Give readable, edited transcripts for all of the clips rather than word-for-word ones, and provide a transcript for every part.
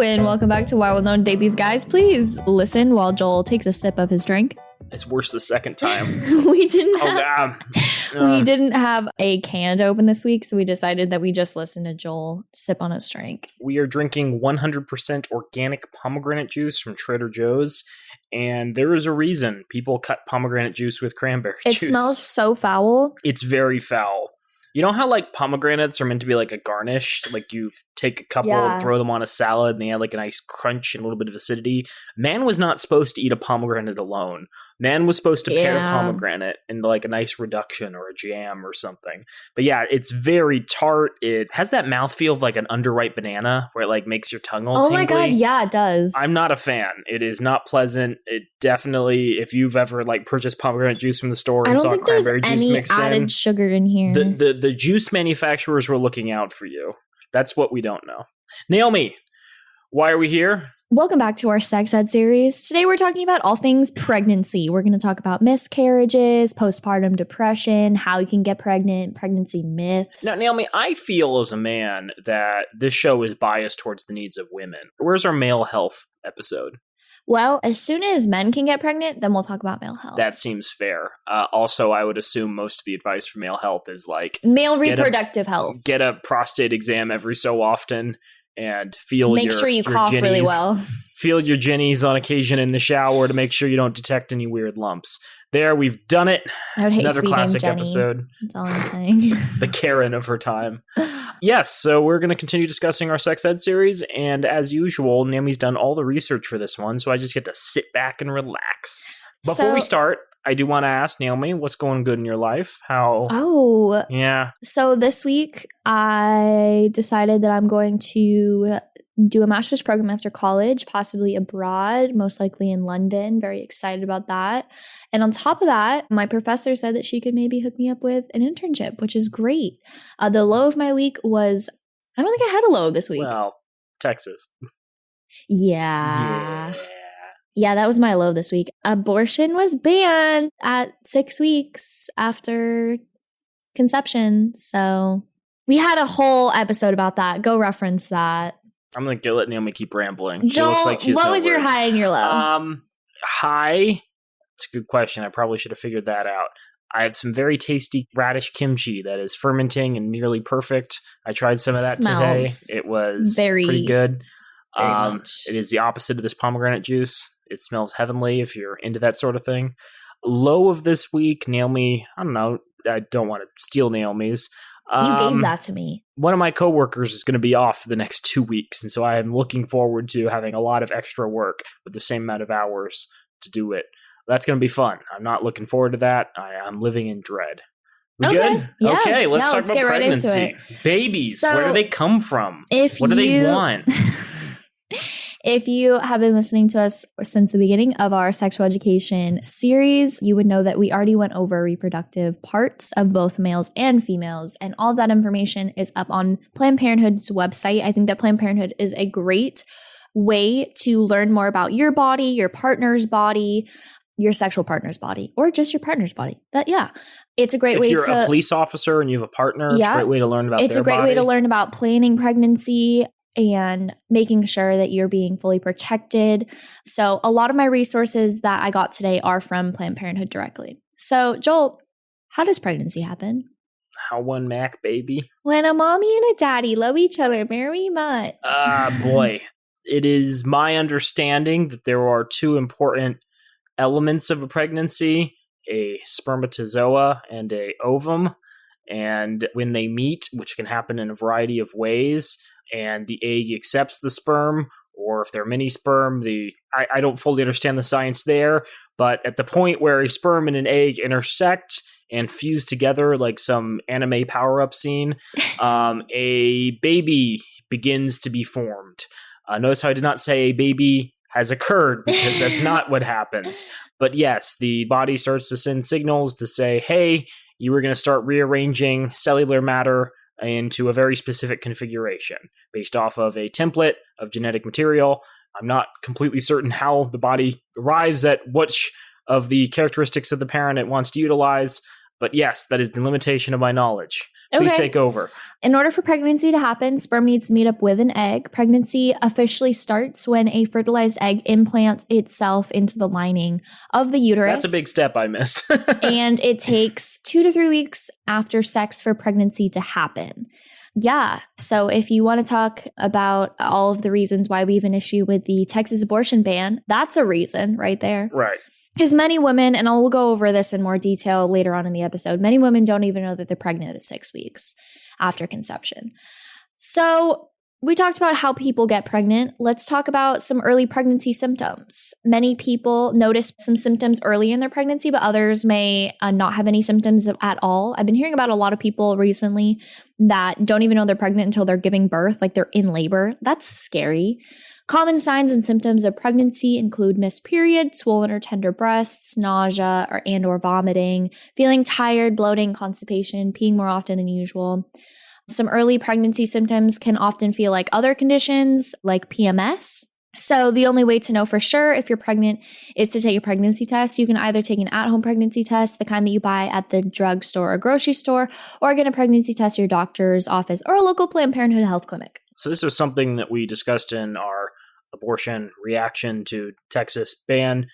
and welcome back to Why We'll Know Date These Guys. Please listen while Joel takes a sip of his drink. It's worse the second time. We didn't have a can to open this week, so we decided that we just listen to Joel sip on his drink. We are drinking 100% organic pomegranate juice from Trader Joe's, and there is a reason people cut pomegranate juice with cranberry juice. It smells so foul. It's very foul. You know how like pomegranates are meant to be like a garnish? Like you take a couple and throw them on a salad and they have like a nice crunch and a little bit of acidity. Man was not supposed to eat a pomegranate alone. Man was supposed to pair pomegranate in like a nice reduction or a jam or something. But yeah, it's very tart. It has that mouthfeel of like an underripe banana where it like makes your tongue all tingly. Oh my God, yeah, it does. I'm not a fan. It is not pleasant. It definitely, if you've ever like purchased pomegranate juice from the store and saw cranberry juice mixed in. I don't think there's any added sugar in here. The juice manufacturers were looking out for you. That's what we don't know. Naomi, why are we here? Welcome back to our Sex Ed series. Today we're talking about all things pregnancy. We're going to talk about miscarriages, postpartum depression, how you can get pregnant, pregnancy myths. Now, Naomi, I feel as a man that this show is biased towards the needs of women. Where's our male health episode? Well, as soon as men can get pregnant, then we'll talk about male health. That seems fair. Also, I would assume most of the advice for male health is like... male reproductive health. Get a prostate exam every so often and feel make sure you cough ginnies, really well. Feel your ginnies on occasion in the shower to make sure you don't detect any weird lumps. There, we've done it. I would hate another to be classic named Jenny. episode. That's all I'm saying. The Karen of her time. Yes, so we're going to continue discussing our sex ed series, and as usual, Naomi's done all the research for this one, so I just get to sit back and relax. Before we start, I do want to ask Naomi, what's going good in your life? How? Oh. Yeah. So this week, I decided that I'm going to do a master's program after college, possibly abroad, most likely in London. Very excited about that. And on top of that, my professor said that she could maybe hook me up with an internship, which is great. The low of my week was, I don't think I had a low this week. Well, Texas. Yeah, that was my low this week. Abortion was banned at 6 weeks after conception. So we had a whole episode about that. Go reference that. I'm going to let Naomi keep rambling. Joel, looks like what was your high and your low? High? It's a good question. I probably should have figured that out. I have some very tasty radish kimchi that is fermenting and nearly perfect. I tried some of that today. It was pretty good. It is the opposite of this pomegranate juice. It smells heavenly if you're into that sort of thing. Low of this week, Naomi, I don't know. I don't want to steal Naomi's. You gave that to me. One of my coworkers is going to be off for the next 2 weeks, and so I am looking forward to having a lot of extra work with the same amount of hours to do it. That's going to be fun. I'm not looking forward to that. I'm living in dread. We good? Yeah. Okay, let's talk about pregnancy. Right Babies, where do they come from? What do they want? If you have been listening to us since the beginning of our sexual education series, you would know that we already went over reproductive parts of both males and females, and all that information is up on Planned Parenthood's website. I think that Planned Parenthood is a great way to learn more about your body, your partner's body, your sexual partner's body, or just your partner's body. It's a great way to... If you're a police officer and you have a partner, it's a great way to learn about their body. It's a great way to learn about planning pregnancy and making sure that you're being fully protected. So a lot of my resources that I got today are from Planned Parenthood directly. So Joel, how does pregnancy happen? How one Mac, baby? When a mommy and a daddy love each other very much. Boy. It is my understanding that there are two important elements of a pregnancy, a spermatozoa and a ovum. And when they meet, which can happen in a variety of ways, and the egg accepts the sperm, or if they're mini sperm, I don't fully understand the science there, but at the point where a sperm and an egg intersect and fuse together like some anime power-up scene, a baby begins to be formed. Notice how I did not say a baby has occurred, because that's not what happens. But yes, the body starts to send signals to say, hey, you were going to start rearranging cellular matter into a very specific configuration based off of a template of genetic material. I'm not completely certain how the body arrives at which of the characteristics of the parent it wants to utilize, But yes, that is the limitation of my knowledge. Please take over. In order for pregnancy to happen, sperm needs to meet up with an egg. Pregnancy officially starts when a fertilized egg implants itself into the lining of the uterus. That's a big step I missed. And it takes 2 to 3 weeks after sex for pregnancy to happen. Yeah. So if you want to talk about all of the reasons why we have an issue with the Texas abortion ban, that's a reason right there. Right. Because many women, and I'll go over this in more detail later on in the episode, many women don't even know that they're pregnant at 6 weeks after conception. So we talked about how people get pregnant. Let's talk about some early pregnancy symptoms. Many people notice some symptoms early in their pregnancy, but others may not have any symptoms at all. I've been hearing about a lot of people recently that don't even know they're pregnant until they're giving birth, like they're in labor. That's scary. Common signs and symptoms of pregnancy include missed period, swollen or tender breasts, nausea or vomiting, feeling tired, bloating, constipation, peeing more often than usual. Some early pregnancy symptoms can often feel like other conditions like PMS. So the only way to know for sure if you're pregnant is to take a pregnancy test. You can either take an at-home pregnancy test, the kind that you buy at the drugstore or grocery store, or get a pregnancy test at your doctor's office or a local Planned Parenthood health clinic. So this is something that we discussed in our abortion reaction to Texas ban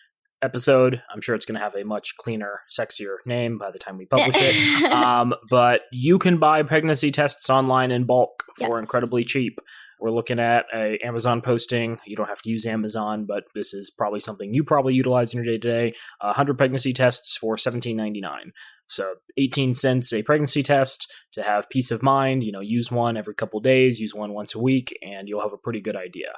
episode. I'm sure it's going to have a much cleaner, sexier name by the time we publish it. But you can buy pregnancy tests online in bulk for incredibly cheap. We're looking at a Amazon posting. You don't have to use Amazon, but this is probably something you probably utilize in your day-to-day. 100 pregnancy tests for $17.99. So 18 cents a pregnancy test to have peace of mind. Use one every couple days, use one once a week, and you'll have a pretty good idea.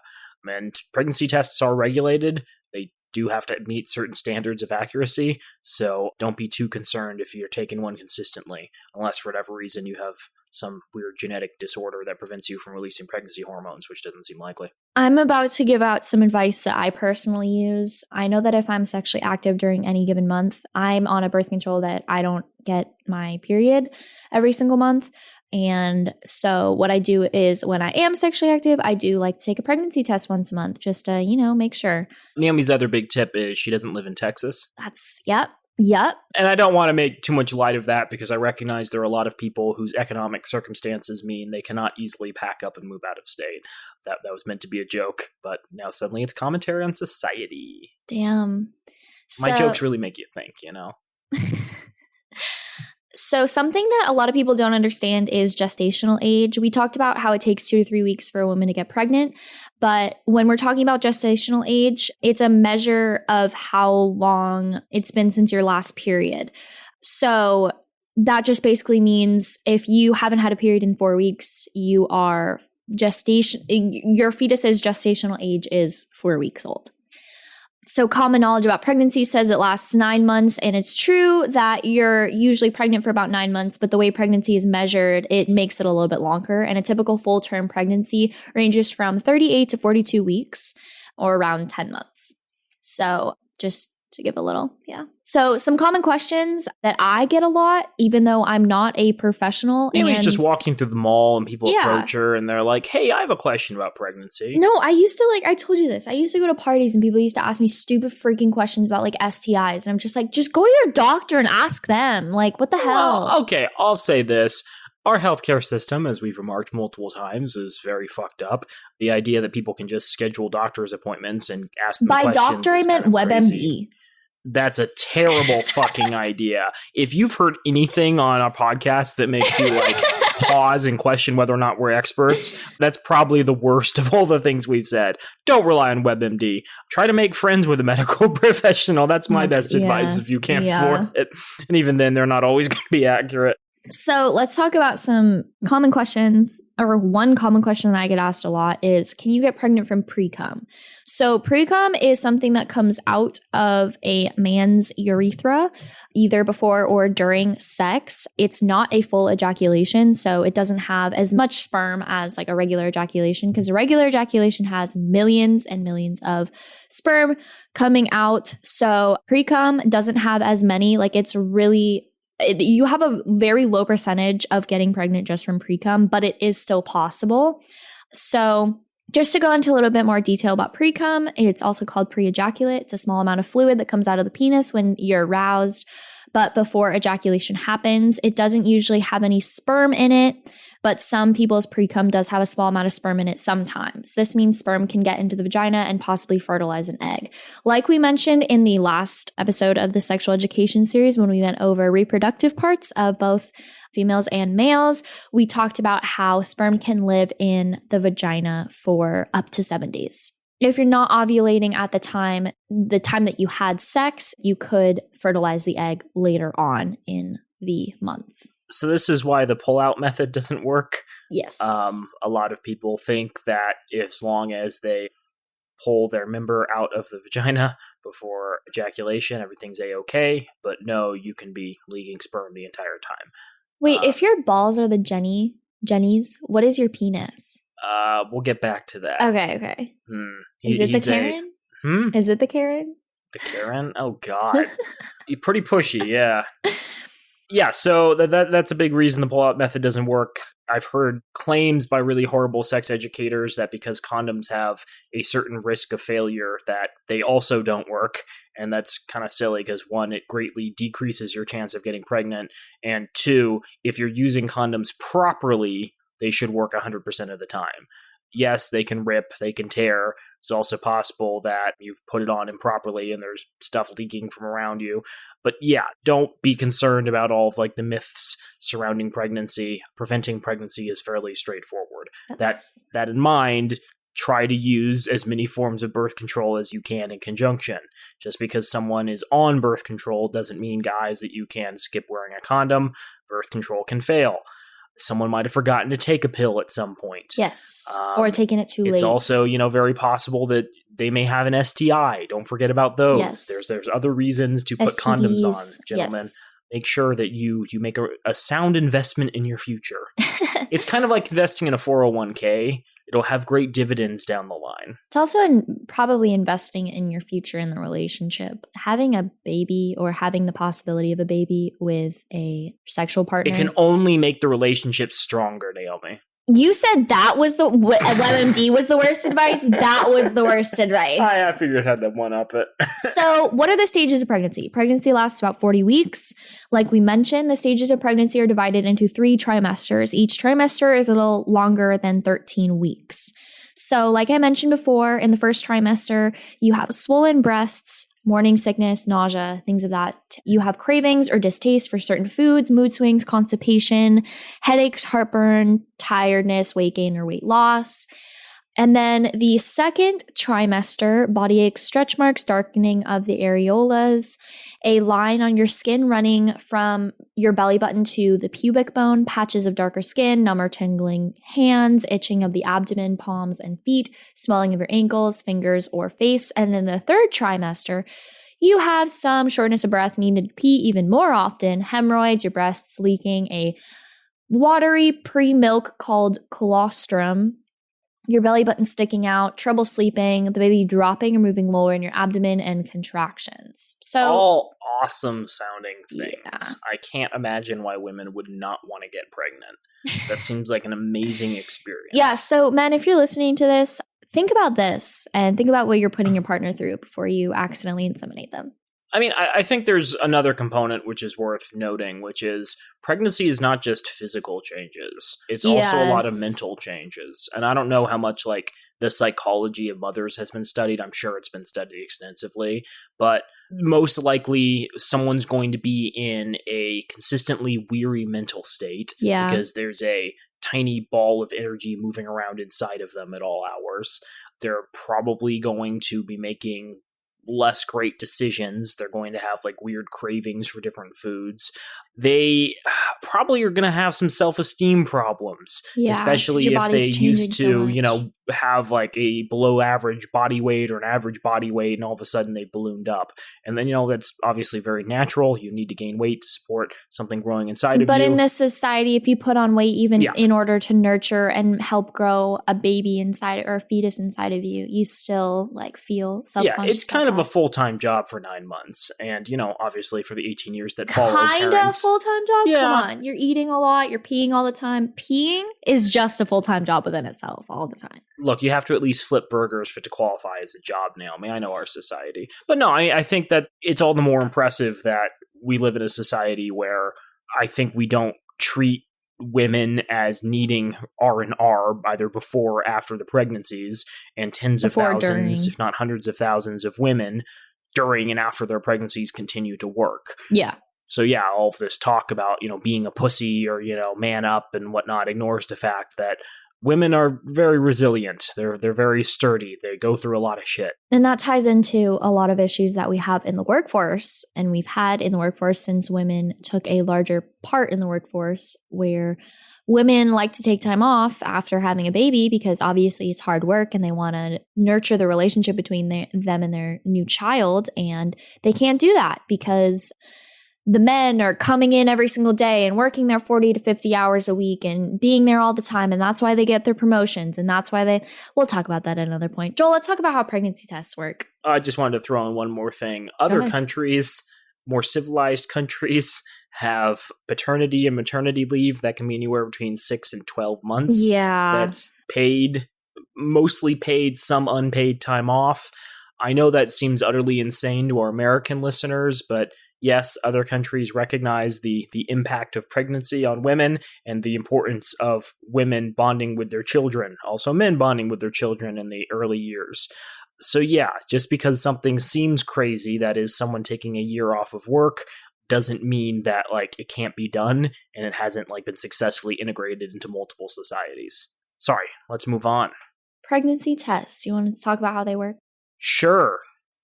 And pregnancy tests are regulated. They do have to meet certain standards of accuracy. So don't be too concerned if you're taking one consistently, unless for whatever reason you have some weird genetic disorder that prevents you from releasing pregnancy hormones, which doesn't seem likely. I'm about to give out some advice that I personally use. I know that if I'm sexually active during any given month, I'm on a birth control that I don't get my period every single month. And so what I do is when I am sexually active, I do like to take a pregnancy test once a month just to, make sure. Naomi's other big tip is she doesn't live in Texas. Yep. And I don't want to make too much light of that because I recognize there are a lot of people whose economic circumstances mean they cannot easily pack up and move out of state. That was meant to be a joke, but now suddenly it's commentary on society. Damn. My jokes really make you think, So something that a lot of people don't understand is gestational age. We talked about how it takes 2 to 3 weeks for a woman to get pregnant. But when we're talking about gestational age, it's a measure of how long it's been since your last period. So that just basically means if you haven't had a period in 4 weeks, your fetus's gestational age is 4 weeks old. So common knowledge about pregnancy says it lasts 9 months, and it's true that you're usually pregnant for about 9 months, but the way pregnancy is measured, it makes it a little bit longer. And a typical full-term pregnancy ranges from 38 to 42 weeks, or around 10 months. So just to give a little, So some common questions that I get a lot, even though I'm not a professional. Amy's just walking through the mall and people approach her and they're like, hey, I have a question about pregnancy. No, I used to I told you this. I used to go to parties and people used to ask me stupid freaking questions about STIs. And I'm just like, just go to your doctor and ask them. What the hell? Well, okay, I'll say this. Our healthcare system, as we've remarked multiple times, is very fucked up. The idea that people can just schedule doctor's appointments and ask them questions. By doctor, I meant WebMD. That's a terrible fucking idea. If you've heard anything on a podcast that makes you pause and question whether or not we're experts, that's probably the worst of all the things we've said. Don't rely on WebMD. Try to make friends with a medical professional. That's my best advice if you can't afford it. And even then, they're not always going to be accurate. So let's talk about some common questions, or one common question that I get asked a lot is, can you get pregnant from pre-cum? So pre-cum is something that comes out of a man's urethra, either before or during sex. It's not a full ejaculation, so it doesn't have as much sperm as a regular ejaculation, because a regular ejaculation has millions and millions of sperm coming out. So pre-cum doesn't have as many, you have a very low percentage of getting pregnant just from pre-cum, but it is still possible. So just to go into a little bit more detail about pre-cum, it's also called pre-ejaculate. It's a small amount of fluid that comes out of the penis when you're aroused but before ejaculation happens. It doesn't usually have any sperm in it, but some people's pre-cum does have a small amount of sperm in it sometimes. This means sperm can get into the vagina and possibly fertilize an egg. Like we mentioned in the last episode of the sexual education series, when we went over reproductive parts of both females and males, we talked about how sperm can live in the vagina for up to 7 days. If you're not ovulating at the time that you had sex, you could fertilize the egg later on in the month. So this is why the pull-out method doesn't work. Yes. A lot of people think that as long as they pull their member out of the vagina before ejaculation, everything's a-okay. But no, you can be leaking sperm the entire time. Wait, if your balls are the Jennies, what is your penis? We'll get back to that. Okay. Is it the Karen? Is it the Karen? The Karen? Oh, God. Pretty pushy, yeah. Yeah, so that's a big reason the pull-out method doesn't work. I've heard claims by really horrible sex educators that because condoms have a certain risk of failure that they also don't work. And that's kind of silly because, one, it greatly decreases your chance of getting pregnant. And two, if you're using condoms properly, they should work 100% of the time. Yes, they can rip, they can tear. It's also possible that you've put it on improperly and there's stuff leaking from around you. But yeah, don't be concerned about all of like the myths surrounding pregnancy. Preventing pregnancy is fairly straightforward. That in mind, try to use as many forms of birth control as you can in conjunction. Just because someone is on birth control doesn't mean, guys, that you can skip wearing a condom. Birth control can fail. Someone might have forgotten to take a pill at some point. Yes, or taken it too late. It's also, very possible that they may have an STI. Don't forget about those. Yes. There's other reasons to put STDs, condoms on, gentlemen. Yes. Make sure that you make a sound investment in your future. It's kind of like investing in a 401k. It'll have great dividends down the line. It's also probably investing in your future in the relationship. Having a baby or having the possibility of a baby with a sexual partner. It can only make the relationship stronger, Naomi. You said that was the WebMD was the worst advice. That was the worst advice. I figured I had to one up it. So what are the stages of pregnancy? Pregnancy lasts about 40 weeks. Like we mentioned, the stages of pregnancy are divided into 3 trimesters. Each trimester is a little longer than 13 weeks. So like I mentioned before, in the first trimester, you have swollen breasts, morning sickness, nausea, things of that. You have cravings or distaste for certain foods, mood swings, constipation, headaches, heartburn, tiredness, weight gain or weight loss. And then the second trimester, body aches, stretch marks, darkening of the areolas, a line on your skin running from your belly button to the pubic bone, patches of darker skin, numb or tingling hands, itching of the abdomen, palms and feet, swelling of your ankles, fingers or face. And in the third trimester, you have some shortness of breath, needing to pee even more often, hemorrhoids, your breasts leaking, a watery pre-milk called colostrum, your belly button sticking out, trouble sleeping, the baby dropping or moving lower in your abdomen, and contractions. So all awesome sounding things. Yeah. I can't imagine why women would not want to get pregnant. That seems like an amazing experience. Yeah, so men, if you're listening to this, think about this and think about what you're putting your partner through before you accidentally inseminate them. I mean, I think there's another component which is worth noting, which is pregnancy is not just physical changes. It's also a lot of mental changes. And I don't know how much like the psychology of mothers has been studied. I'm sure it's been studied extensively, but most likely someone's going to be in a consistently weary mental state because there's a tiny ball of energy moving around inside of them at all hours. They're probably going to be making less great decisions. They're going to have like weird cravings for different foods. They probably are going to have some self-esteem problems, especially if they used to, have like a below average body weight or an average body weight, and all of a sudden they ballooned up. And then, that's obviously very natural. You need to gain weight to support something growing inside of you. But in this society, if you put on weight, even in order to nurture and help grow a baby inside or a fetus inside of you, you still like feel self-conscious. Yeah, it's kind of a full-time job for 9 months. And, obviously for the 18 years that follow kind of full-time job? Yeah. Come on. You're eating a lot. You're peeing all the time. Peeing is just a full-time job within itself all the time. Look, you have to at least flip burgers for it to qualify as a job, Naomi. I know our society. But no, I think that it's all the more impressive that we live in a society where I think we don't treat women as needing R&R either before or after the pregnancies, and tens of thousands, if not hundreds of thousands of women during and after their pregnancies continue to work. Yeah. So yeah, all of this talk about, being a pussy or, man up and whatnot ignores the fact that women are very resilient. They're very sturdy. They go through a lot of shit. And that ties into a lot of issues that we have in the workforce, and we've had in the workforce since women took a larger part in the workforce, where women like to take time off after having a baby because obviously it's hard work and they want to nurture the relationship between them and their new child. And they can't do that because the men are coming in every single day and working their 40 to 50 hours a week and being there all the time. And that's why they get their promotions. And that's why we'll talk about that at another point. Joel, let's talk about how pregnancy tests work. I just wanted to throw in one more thing. Other countries, more civilized countries, have paternity and maternity leave that can be anywhere between 6 and 12 months. Yeah. That's paid, mostly paid, some unpaid time off. I know that seems utterly insane to our American listeners, but yes, other countries recognize the impact of pregnancy on women and the importance of women bonding with their children, also men bonding with their children in the early years. So yeah, just because something seems crazy, that is someone taking a year off of work, doesn't mean that it can't be done and it hasn't been successfully integrated into multiple societies. Sorry, let's move on. Pregnancy tests. You want to talk about how they work? Sure.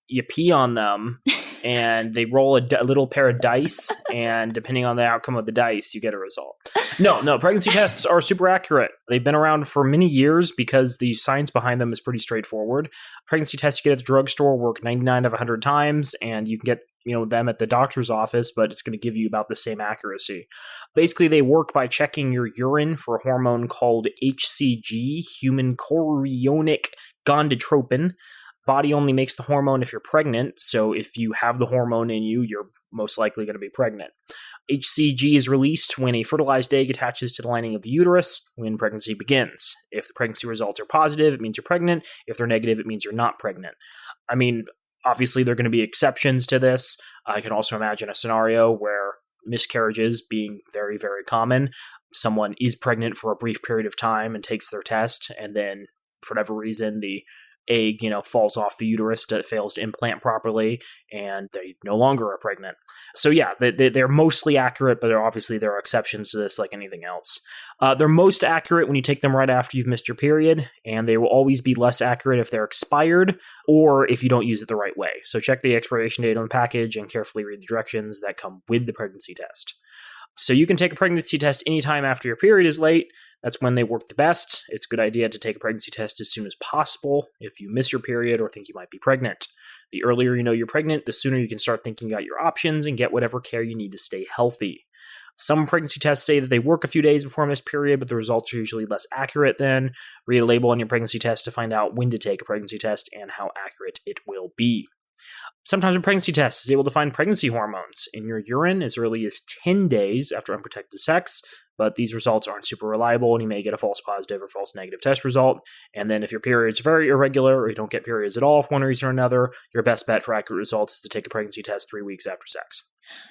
You pee on them and they roll a little pair of dice, and depending on the outcome of the dice, you get a result. No, pregnancy tests are super accurate. They've been around for many years because the science behind them is pretty straightforward. Pregnancy tests you get at the drugstore work 99 of 100 times, and you can get them at the doctor's office, but it's going to give you about the same accuracy. Basically, they work by checking your urine for a hormone called HCG, human chorionic gonadotropin. Body only makes the hormone if you're pregnant, so if you have the hormone in you, you're most likely going to be pregnant. HCG is released when a fertilized egg attaches to the lining of the uterus when pregnancy begins. If the pregnancy results are positive, it means you're pregnant. If they're negative, it means you're not pregnant. I mean, obviously, there are going to be exceptions to this. I can also imagine a scenario where miscarriages being very, very common. Someone is pregnant for a brief period of time and takes their test, and then for whatever reason, the egg, falls off the uterus, fails to implant properly, and they no longer are pregnant. So yeah, they're mostly accurate, but there are exceptions to this like anything else. They're most accurate when you take them right after you've missed your period, and they will always be less accurate if they're expired or if you don't use it the right way. So check the expiration date on the package and carefully read the directions that come with the pregnancy test. So you can take a pregnancy test anytime after your period is late. That's when they work the best. It's a good idea to take a pregnancy test as soon as possible if you miss your period or think you might be pregnant. The earlier you know you're pregnant, the sooner you can start thinking about your options and get whatever care you need to stay healthy. Some pregnancy tests say that they work a few days before a missed period, but the results are usually less accurate then. Read a label on your pregnancy test to find out when to take a pregnancy test and how accurate it will be. Sometimes a pregnancy test is able to find pregnancy hormones in your urine as early as 10 days after unprotected sex, but these results aren't super reliable and you may get a false positive or false negative test result. And then if your period's very irregular or you don't get periods at all for one reason or another, your best bet for accurate results is to take a pregnancy test 3 weeks after sex.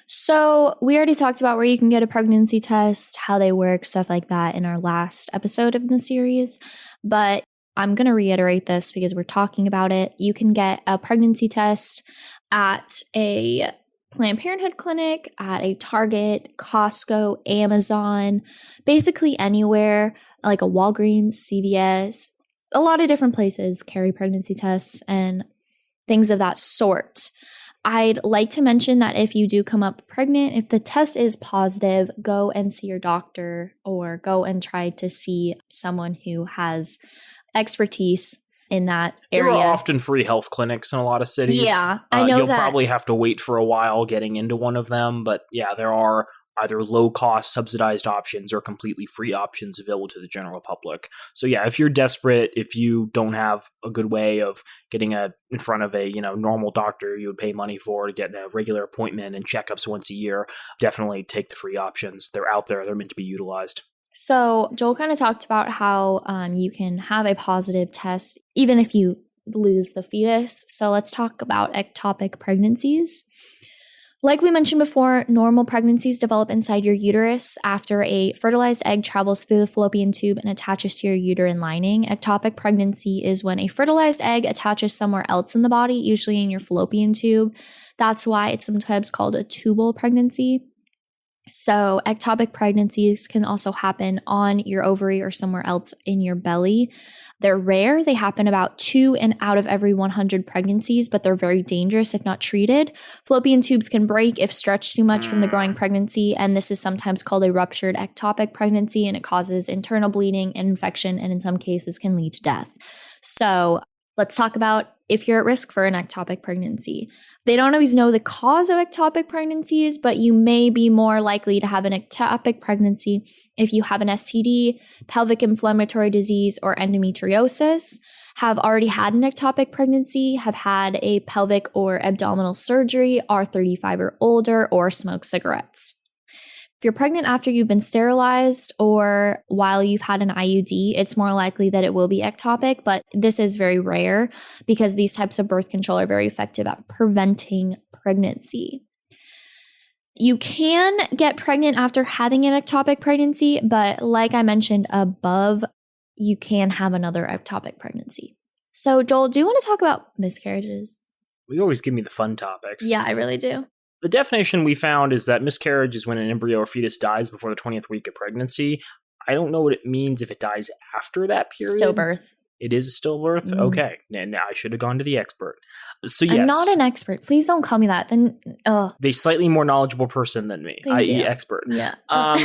So we already talked about where you can get a pregnancy test, how they work, stuff like that in our last episode of the series, but I'm going to reiterate this because we're talking about it. You can get a pregnancy test at a Planned Parenthood clinic, at a Target, Costco, Amazon, basically anywhere, like a Walgreens, CVS. A lot of different places carry pregnancy tests and things of that sort. I'd like to mention that if you do come up pregnant, if the test is positive, go and see your doctor or go and try to see someone who has expertise in that area. There are often free health clinics in a lot of cities. Yeah, I know you'll that. Probably have to wait for a while getting into one of them, but yeah, there are either low-cost subsidized options or completely free options available to the general public. So yeah, if you're desperate, if you don't have a good way of getting in front of a normal doctor you would pay money for to get a regular appointment and checkups once a year, definitely take the free options. They're out there. They're meant to be utilized. So Joel kind of talked about how you can have a positive test even if you lose the fetus. So let's talk about ectopic pregnancies. Like we mentioned before, normal pregnancies develop inside your uterus after a fertilized egg travels through the fallopian tube and attaches to your uterine lining. Ectopic pregnancy is when a fertilized egg attaches somewhere else in the body, usually in your fallopian tube. That's why it's sometimes called a tubal pregnancy. So ectopic pregnancies can also happen on your ovary or somewhere else in your belly. They're rare. They happen about 2 out of every 100 pregnancies, but they're very dangerous if not treated. Fallopian tubes can break if stretched too much from the growing pregnancy, and this is sometimes called a ruptured ectopic pregnancy, and it causes internal bleeding and infection, and in some cases can lead to death. So let's talk about if you're at risk for an ectopic pregnancy. They don't always know the cause of ectopic pregnancies, but you may be more likely to have an ectopic pregnancy if you have an STD, pelvic inflammatory disease, or endometriosis, have already had an ectopic pregnancy, have had a pelvic or abdominal surgery, are 35 or older, or smoke cigarettes. If you're pregnant after you've been sterilized or while you've had an IUD, it's more likely that it will be ectopic, but this is very rare because these types of birth control are very effective at preventing pregnancy. You can get pregnant after having an ectopic pregnancy, but like I mentioned above, you can have another ectopic pregnancy. So Joel, do you want to talk about miscarriages? You always give me the fun topics. Yeah, I really do. The definition we found is that miscarriage is when an embryo or fetus dies before the 20th week of pregnancy. I don't know what it means if it dies after that period. Stillbirth. It is a stillbirth? Okay. Now I should have gone to the expert. So yes. I'm not an expert. Please don't call me that. Then, The slightly more knowledgeable person than me, i.e. expert. Yeah.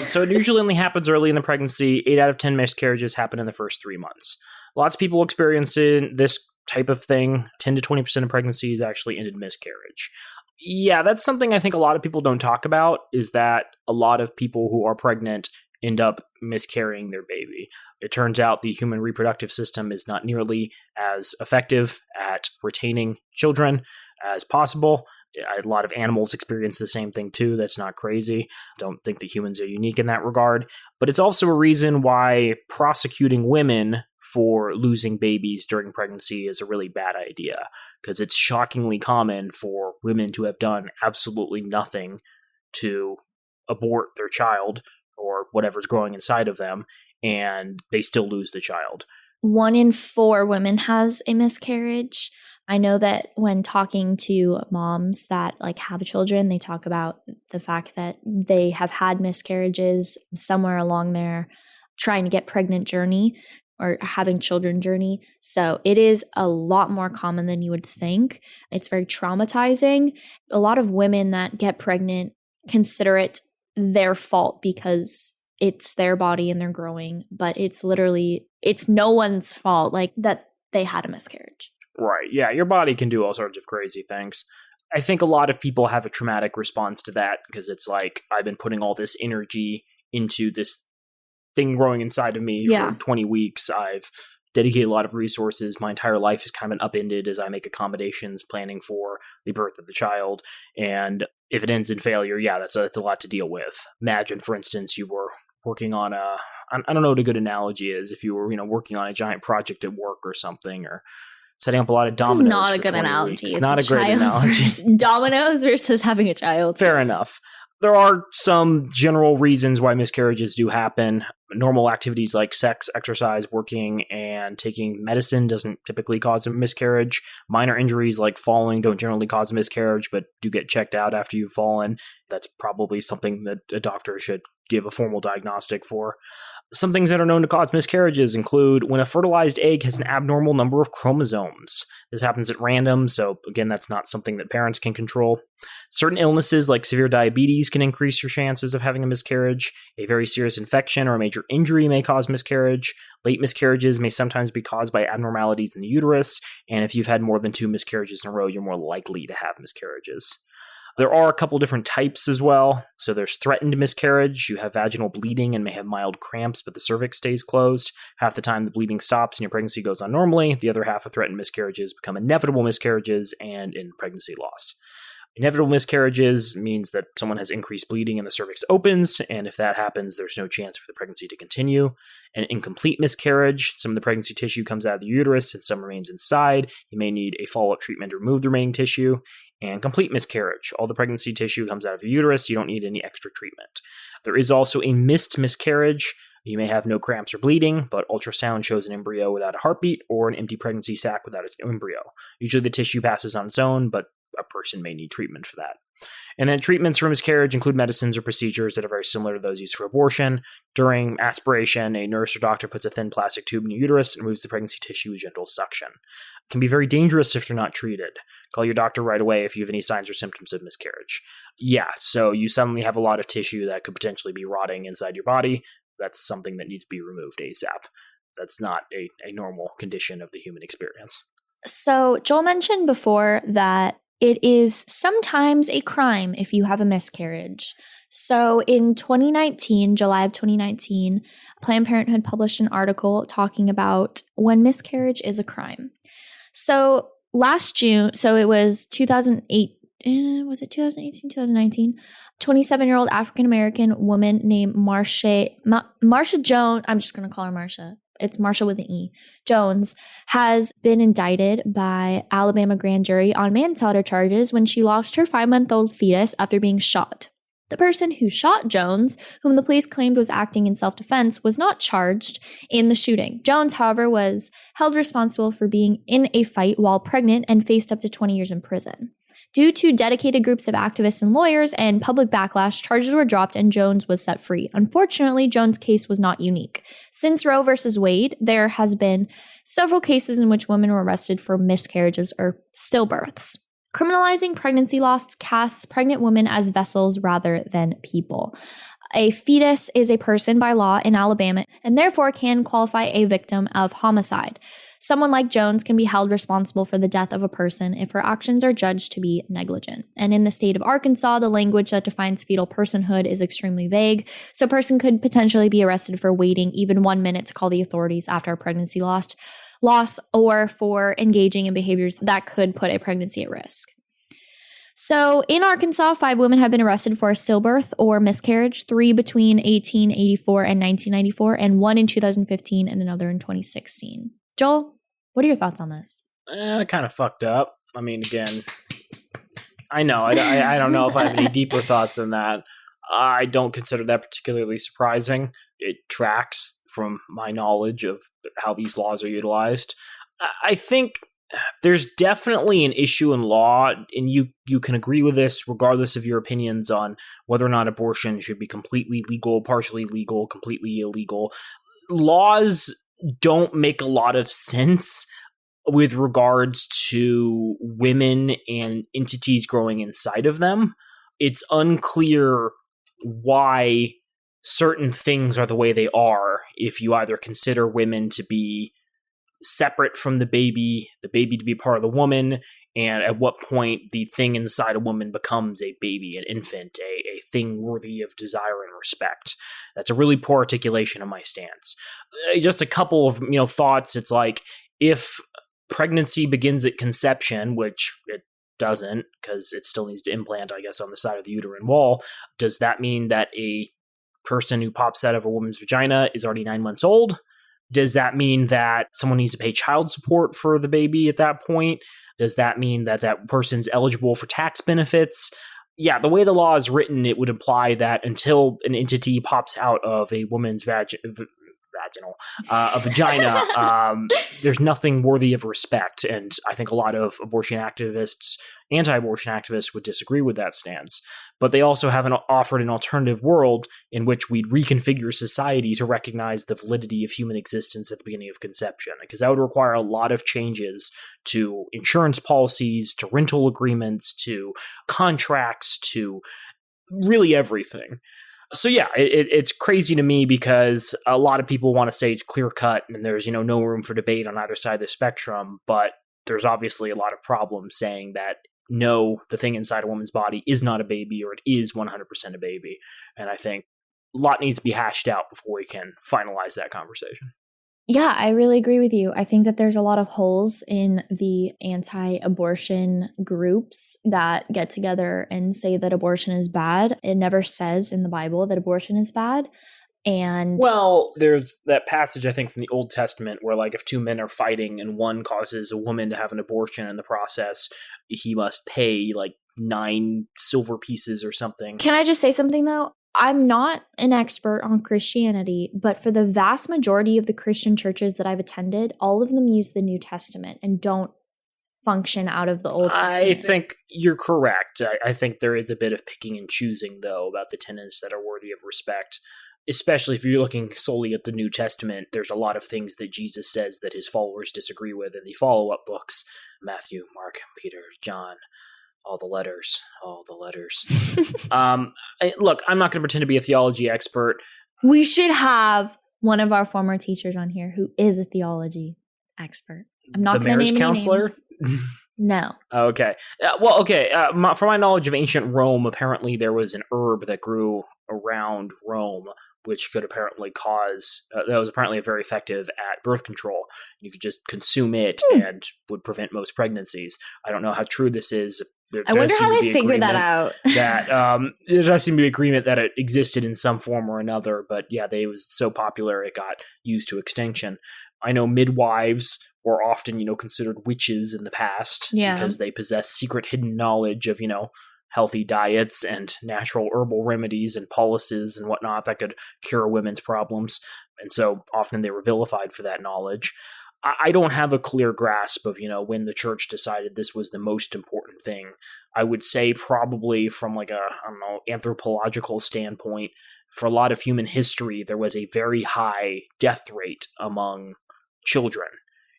So it usually only happens early in the pregnancy. 8 out of 10 miscarriages happen in the first 3 months. Lots of people experience this type of thing. 10 to 20% of pregnancies actually end in miscarriage. Yeah, that's something I think a lot of people don't talk about, is that a lot of people who are pregnant end up miscarrying their baby. It turns out the human reproductive system is not nearly as effective at retaining children as possible. A lot of animals experience the same thing too. That's not crazy. Don't think that humans are unique in that regard. But it's also a reason why prosecuting women for losing babies during pregnancy is a really bad idea, because it's shockingly common for women to have done absolutely nothing to abort their child or whatever's growing inside of them, and they still lose the child. 1 in 4 women has a miscarriage. I know that when talking to moms that have children, they talk about the fact that they have had miscarriages somewhere along their trying to get pregnant journey or having children journey. So it is a lot more common than you would think. It's very traumatizing. A lot of women that get pregnant consider it their fault because it's their body and they're growing, but it's no one's fault that they had a miscarriage. Right. Yeah, your body can do all sorts of crazy things. I think a lot of people have a traumatic response to that because it's like, I've been putting all this energy into this thing growing inside of me for 20 weeks. I've dedicated a lot of resources. My entire life is kind of been upended as I make accommodations planning for the birth of the child. And if it ends in failure, that's a lot to deal with. Imagine, for instance, you were working on I don't know what a good analogy is. If you were, working on a giant project at work or something, or setting up a lot of dominoes. This is not a good analogy. It's not a great analogy. Dominoes versus having a child. Fair enough. There are some general reasons why miscarriages do happen. Normal activities like sex, exercise, working, and taking medicine doesn't typically cause a miscarriage. Minor injuries like falling don't generally cause a miscarriage, but do get checked out after you've fallen. That's probably something that a doctor should give a formal diagnostic for. Some things that are known to cause miscarriages include when a fertilized egg has an abnormal number of chromosomes. This happens at random, so again, that's not something that parents can control. Certain illnesses like severe diabetes can increase your chances of having a miscarriage. A very serious infection or a major injury may cause miscarriage. Late miscarriages may sometimes be caused by abnormalities in the uterus, and if you've had more than 2 miscarriages in a row, you're more likely to have miscarriages. There are a couple different types as well. So there's threatened miscarriage. You have vaginal bleeding and may have mild cramps, but the cervix stays closed. Half the time the bleeding stops and your pregnancy goes on normally. The other half of threatened miscarriages become inevitable miscarriages and in pregnancy loss. Inevitable miscarriages means that someone has increased bleeding and the cervix opens, and if that happens, there's no chance for the pregnancy to continue. An incomplete miscarriage, some of the pregnancy tissue comes out of the uterus and some remains inside. You may need a follow-up treatment to remove the remaining tissue. and complete miscarriage. All the pregnancy tissue comes out of the uterus. You don't need any extra treatment. There is also a missed miscarriage. You may have no cramps or bleeding, but ultrasound shows an embryo without a heartbeat or an empty pregnancy sac without an embryo. Usually the tissue passes on its own, but a person may need treatment for that. And then treatments for miscarriage include medicines or procedures that are very similar to those used for abortion. During aspiration, a nurse or doctor puts a thin plastic tube in your uterus and removes the pregnancy tissue with gentle suction. It can be very dangerous if they're not treated. Call your doctor right away if you have any signs or symptoms of miscarriage. Yeah, so you suddenly have a lot of tissue that could potentially be rotting inside your body. That's something that needs to be removed ASAP. That's not a normal condition of the human experience. So Joel mentioned before that it is sometimes a crime if you have a miscarriage. So in 2019, July of 2019, Planned Parenthood published an article talking about when miscarriage is a crime. So last June, so it was 2008, was it 2018, 2019? 27-year-old African-American woman named Marsha Jones, I'm just going to call her Marsha. It's Marsha with an E. Jones has been indicted by Alabama grand jury on manslaughter charges when she lost her 5-month-old fetus after being shot. The person who shot Jones, whom the police claimed was acting in self-defense, was not charged in the shooting. Jones, however, was held responsible for being in a fight while pregnant and faced up to 20 years in prison. Due to dedicated groups of activists and lawyers and public backlash, charges were dropped and Jones was set free. Unfortunately, Jones' case was not unique. Since Roe v. Wade, there has been several cases in which women were arrested for miscarriages or stillbirths. Criminalizing pregnancy loss casts pregnant women as vessels rather than people. A fetus is a person by law in Alabama and therefore can qualify a victim of homicide. Someone like Jones can be held responsible for the death of a person if her actions are judged to be negligent. And in the state of Arkansas, the language that defines fetal personhood is extremely vague, so a person could potentially be arrested for waiting even 1 minute to call the authorities after a pregnancy loss or for engaging in behaviors that could put a pregnancy at risk. So in Arkansas, 5 women have been arrested for a stillbirth or miscarriage, 3 between 1884 and 1994, and 1 in 2015 and another in 2016. Joel, what are your thoughts on this? Kind of fucked up. I mean, again, I know. I don't know if I have any deeper thoughts than that. I don't consider that particularly surprising. It tracks from my knowledge of how these laws are utilized. I think there's definitely an issue in law, and you can agree with this regardless of your opinions on whether or not abortion should be completely legal, partially legal, completely illegal. Laws don't make a lot of sense with regards to women and entities growing inside of them. It's unclear why certain things are the way they are if you either consider women to be separate from the baby to be part of the woman, and at what point the thing inside a woman becomes a baby, an infant, a thing worthy of desire and respect. That's a really poor articulation of my stance. Just a couple of thoughts. It's like, if pregnancy begins at conception, which it doesn't, because it still needs to implant, I guess, on the side of the uterine wall, does that mean that a person who pops out of a woman's vagina is already 9 months old? Does that mean that someone needs to pay child support for the baby at that point? Does that mean that that person's eligible for tax benefits? Yeah, the way the law is written, it would imply that until an entity pops out of a woman's a vagina, there's nothing worthy of respect. And I think a lot of anti-abortion activists would disagree with that stance. But they also haven't offered an alternative world in which we'd reconfigure society to recognize the validity of human existence at the beginning of conception, because that would require a lot of changes to insurance policies, to rental agreements, to contracts, to really everything. So yeah, it's crazy to me because a lot of people want to say it's clear cut and there's no room for debate on either side of the spectrum, but there's obviously a lot of problems saying that no, the thing inside a woman's body is not a baby, or it is 100% a baby. And I think a lot needs to be hashed out before we can finalize that conversation. Yeah, I really agree with you. I think that there's a lot of holes in the anti-abortion groups that get together and say that abortion is bad. It never says in the Bible that abortion is bad. And well, there's that passage, I think, from the Old Testament where, like, if two men are fighting and one causes a woman to have an abortion in the process, he must pay, like, 9 silver pieces or something. can I just say something, though? I'm not an expert on Christianity, but for the vast majority of the Christian churches that I've attended, all of them use the New Testament and don't function out of the Old Testament. I think you're correct. I think there is a bit of picking and choosing, though, about the tenets that are worthy of respect. Especially if you're looking solely at the New Testament, there's a lot of things that Jesus says that his followers disagree with in the follow-up books. Matthew, Mark, Peter, John, all the letters. Look, I'm not going to pretend to be a theology expert. We should have one of our former teachers on here who is a theology expert. I'm not going to name counselor? names. No. Okay. For my knowledge of ancient Rome, apparently there was an herb that grew around Rome, which could apparently that was apparently very effective at birth control. You could just consume it and would prevent most pregnancies. I don't know how true this is. I wonder how they figured that out. There does seem to be agreement that it existed in some form or another, but yeah, it was so popular it got used to extinction. I know midwives were often, considered witches in the past because they possess secret hidden knowledge of, healthy diets and natural herbal remedies and poultices and whatnot that could cure women's problems. And so often they were vilified for that knowledge. I don't have a clear grasp of, when the church decided this was the most important thing. I would say probably from like anthropological standpoint, for a lot of human history, there was a very high death rate among children.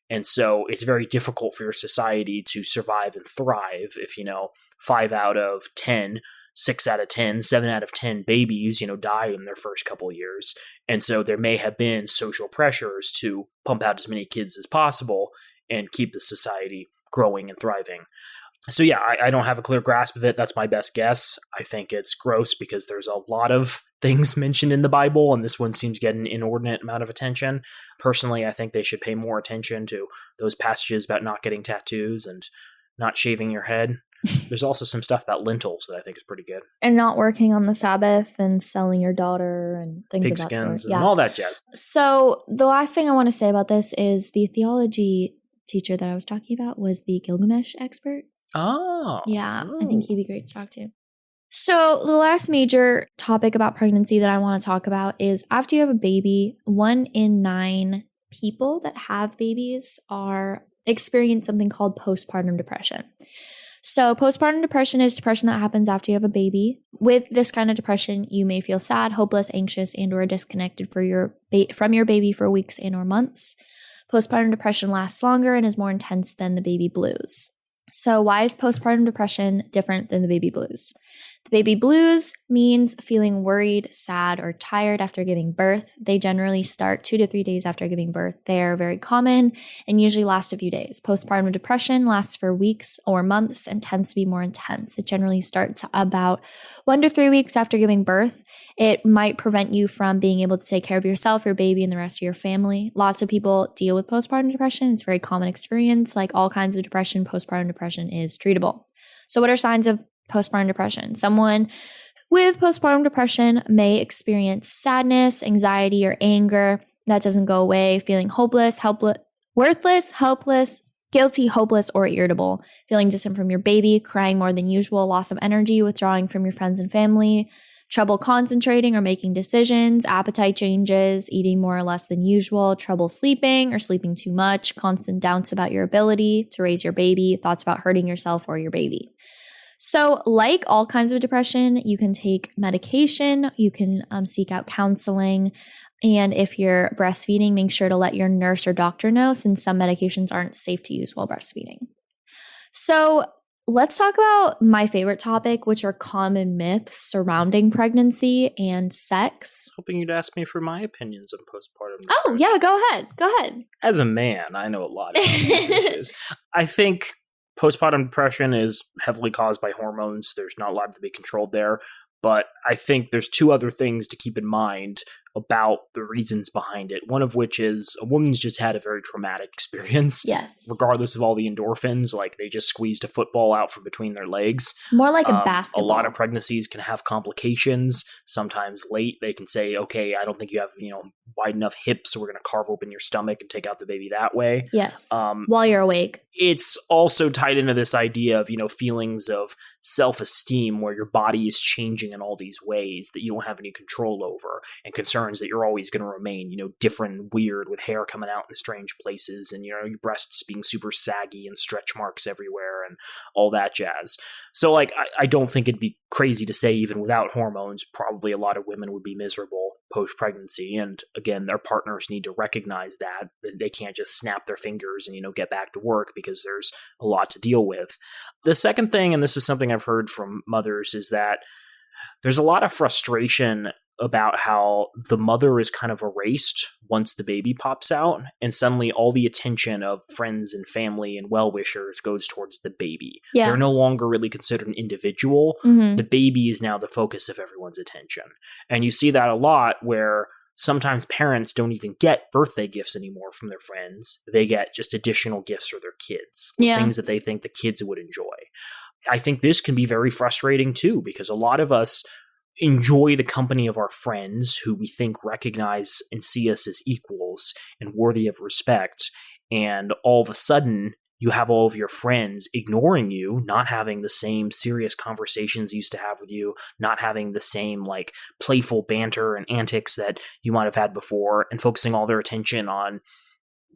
And so it's very difficult for your society to survive and thrive if, 5 out of 10, 6 out of 10, 7 out of 10 babies, die in their first couple of years. And so there may have been social pressures to pump out as many kids as possible and keep the society growing and thriving. So yeah, I don't have a clear grasp of it. That's my best guess. I think it's gross because there's a lot of things mentioned in the Bible, and this one seems to get an inordinate amount of attention. Personally, I think they should pay more attention to those passages about not getting tattoos and not shaving your head. There's also some stuff about lentils that I think is pretty good. And not working on the Sabbath and selling your daughter and things of that sort. And all that jazz. So the last thing I want to say about this is the theology teacher that I was talking about was the Gilgamesh expert. Oh. Yeah, I think he'd be great to talk to. So the last major topic about pregnancy that I want to talk about is after you have a baby, 1 in 9 people that have babies experience something called postpartum depression. So postpartum depression is depression that happens after you have a baby. With this kind of depression, you may feel sad, hopeless, anxious, and or disconnected from your baby for weeks and or months. Postpartum depression lasts longer and is more intense than the baby blues. So why is postpartum depression different than the baby blues? The baby blues means feeling worried, sad, or tired after giving birth. They generally start 2 to 3 days after giving birth. They are very common and usually last a few days. Postpartum depression lasts for weeks or months and tends to be more intense. It generally starts about 1 to 3 weeks after giving birth. It might prevent you from being able to take care of yourself, your baby, and the rest of your family. Lots of people deal with postpartum depression. It's a very common experience. Like all kinds of depression, postpartum depression is treatable. So what are signs of postpartum depression? Someone with postpartum depression may experience sadness, anxiety, or anger that doesn't go away, feeling hopeless, worthless, helpless, guilty, hopeless, or irritable, feeling distant from your baby, crying more than usual, loss of energy, withdrawing from your friends and family, trouble concentrating or making decisions, appetite changes, eating more or less than usual, trouble sleeping or sleeping too much, constant doubts about your ability to raise your baby, thoughts about hurting yourself or your baby. So like all kinds of depression, you can take medication, you can seek out counseling, and if you're breastfeeding, make sure to let your nurse or doctor know since some medications aren't safe to use while breastfeeding. So let's talk about my favorite topic, which are common myths surrounding pregnancy and sex. Hoping you'd ask me for my opinions on postpartum depression. Oh, yeah, go ahead. As a man, I know a lot about these issues. I think postpartum depression is heavily caused by hormones. There's not a lot to be controlled there. But I think there's 2 other things to keep in mind about the reasons behind it. One of which is a woman's just had a very traumatic experience. Yes. Regardless of all the endorphins, like they just squeezed a football out from between their legs. More like a basketball. A lot of pregnancies can have complications. Sometimes late, they can say, okay, I don't think you have, wide enough hips, so we're going to carve open your stomach and take out the baby that way. Yes. While you're awake. It's also tied into this idea of, feelings of self-esteem where your body is changing in all these ways that you don't have any control over, and concerns that you're always going to remain, different and weird with hair coming out in strange places, and, your breasts being super saggy and stretch marks everywhere and all that jazz. So, like, I don't think it'd be crazy to say even without hormones, probably a lot of women would be miserable post-pregnancy. And again, their partners need to recognize that they can't just snap their fingers and, get back to work because there's a lot to deal with. The second thing, and this is something I've heard from mothers, is that there's a lot of frustration about how the mother is kind of erased once the baby pops out, and suddenly all the attention of friends and family and well-wishers goes towards the baby. Yeah. They're no longer really considered an individual. Mm-hmm. The baby is now the focus of everyone's attention. And you see that a lot where sometimes parents don't even get birthday gifts anymore from their friends. They get just additional gifts for their kids, things that they think the kids would enjoy. I think this can be very frustrating too, because a lot of us enjoy the company of our friends who we think recognize and see us as equals and worthy of respect. And all of a sudden, you have all of your friends ignoring you, not having the same serious conversations you used to have with you, not having the same like playful banter and antics that you might have had before, and focusing all their attention on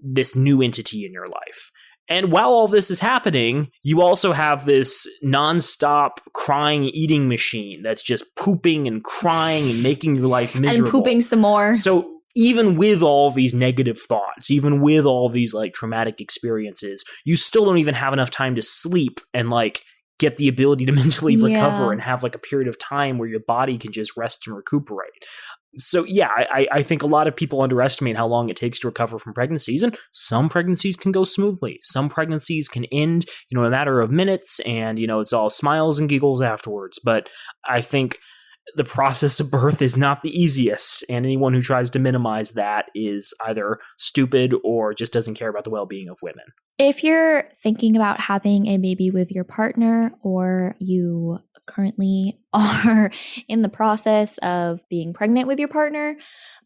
this new entity in your life. And while all this is happening, you also have this nonstop crying eating machine that's just pooping and crying and making your life miserable. And pooping some more. So even with all these negative thoughts, even with all these like traumatic experiences, you still don't even have enough time to sleep and like get the ability to mentally recover and have like a period of time where your body can just rest and recuperate. So yeah, I think a lot of people underestimate how long it takes to recover from pregnancies, and some pregnancies can go smoothly. Some pregnancies can end, in a matter of minutes, and, it's all smiles and giggles afterwards. But I think the process of birth is not the easiest, and anyone who tries to minimize that is either stupid or just doesn't care about the well-being of women. If you're thinking about having a baby with your partner, or you currently are in the process of being pregnant with your partner,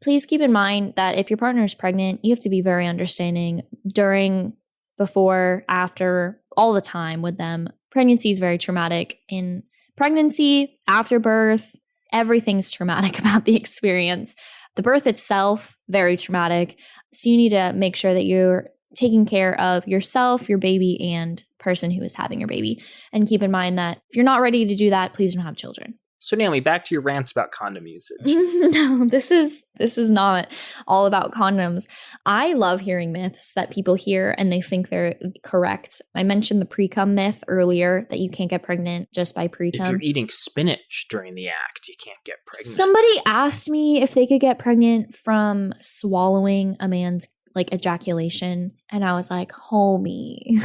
please keep in mind that if your partner is pregnant, you have to be very understanding during, before, after, all the time with them. Pregnancy is very traumatic. In pregnancy, after birth, everything's traumatic about the experience. The birth itself, very traumatic. So you need to make sure that you're taking care of yourself, your baby, and person who is having your baby. And keep in mind that if you're not ready to do that, please don't have children. So Naomi, back to your rants about condom usage. No, this is not all about condoms. I love hearing myths that people hear and they think they're correct. I mentioned the pre-cum myth earlier, that you can't get pregnant just by pre-cum. If you're eating spinach during the act, you can't get pregnant. Somebody asked me if they could get pregnant from swallowing a man's ejaculation, and I was like, homie.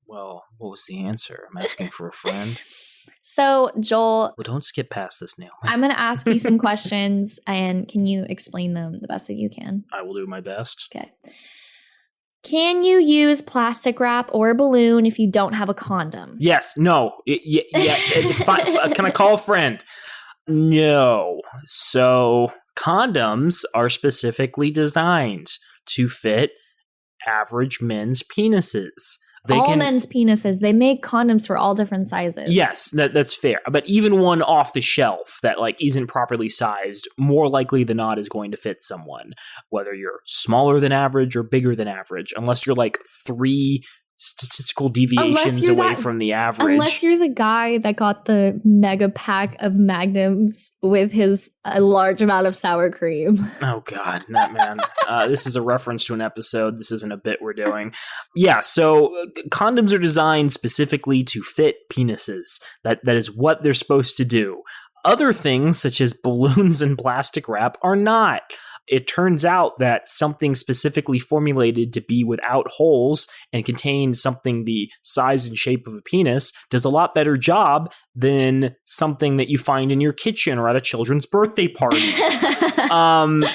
Well, what was the answer? I'm asking for a friend. So, Joel... Well, don't skip past this, Naomi. I'm going to ask you some questions, and can you explain them the best that you can? I will do my best. Okay. Can you use plastic wrap or a balloon if you don't have a condom? Yes. No. Can I call a friend? No. So, condoms are specifically designed to fit average men's penises. Men's penises. They make condoms for all different sizes. Yes, that's fair. But even one off the shelf that isn't properly sized, more likely than not is going to fit someone, whether you're smaller than average or bigger than average, unless you're 3 statistical deviations away from the average. Unless you're the guy that got the mega pack of Magnums with a large amount of sour cream. Oh, God, that man. This is a reference to an episode. This isn't a bit we're doing. Yeah, so condoms are designed specifically to fit penises. That is what they're supposed to do. Other things, such as balloons and plastic wrap, are not. it turns out that something specifically formulated to be without holes and contain something the size and shape of a penis does a lot better job than something that you find in your kitchen or at a children's birthday party.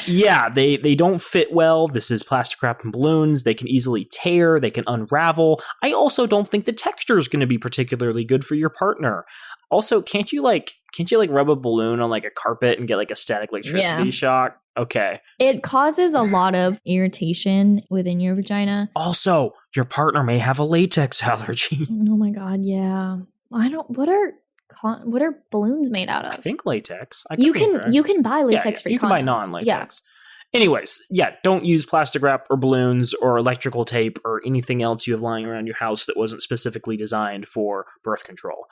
They don't fit well. This is plastic wrap and balloons. They can easily tear. They can unravel. I also don't think the texture is going to be particularly good for your partner. Also, can't you rub a balloon on like a carpet and get like a static electricity shock? Okay. It causes a lot of irritation within your vagina. Also, your partner may have a latex allergy. Oh my God, yeah. What are balloons made out of? I think latex. You can buy latex-free condoms. You can buy non-latex. Yeah. Anyways, don't use plastic wrap or balloons or electrical tape or anything else you have lying around your house that wasn't specifically designed for birth control.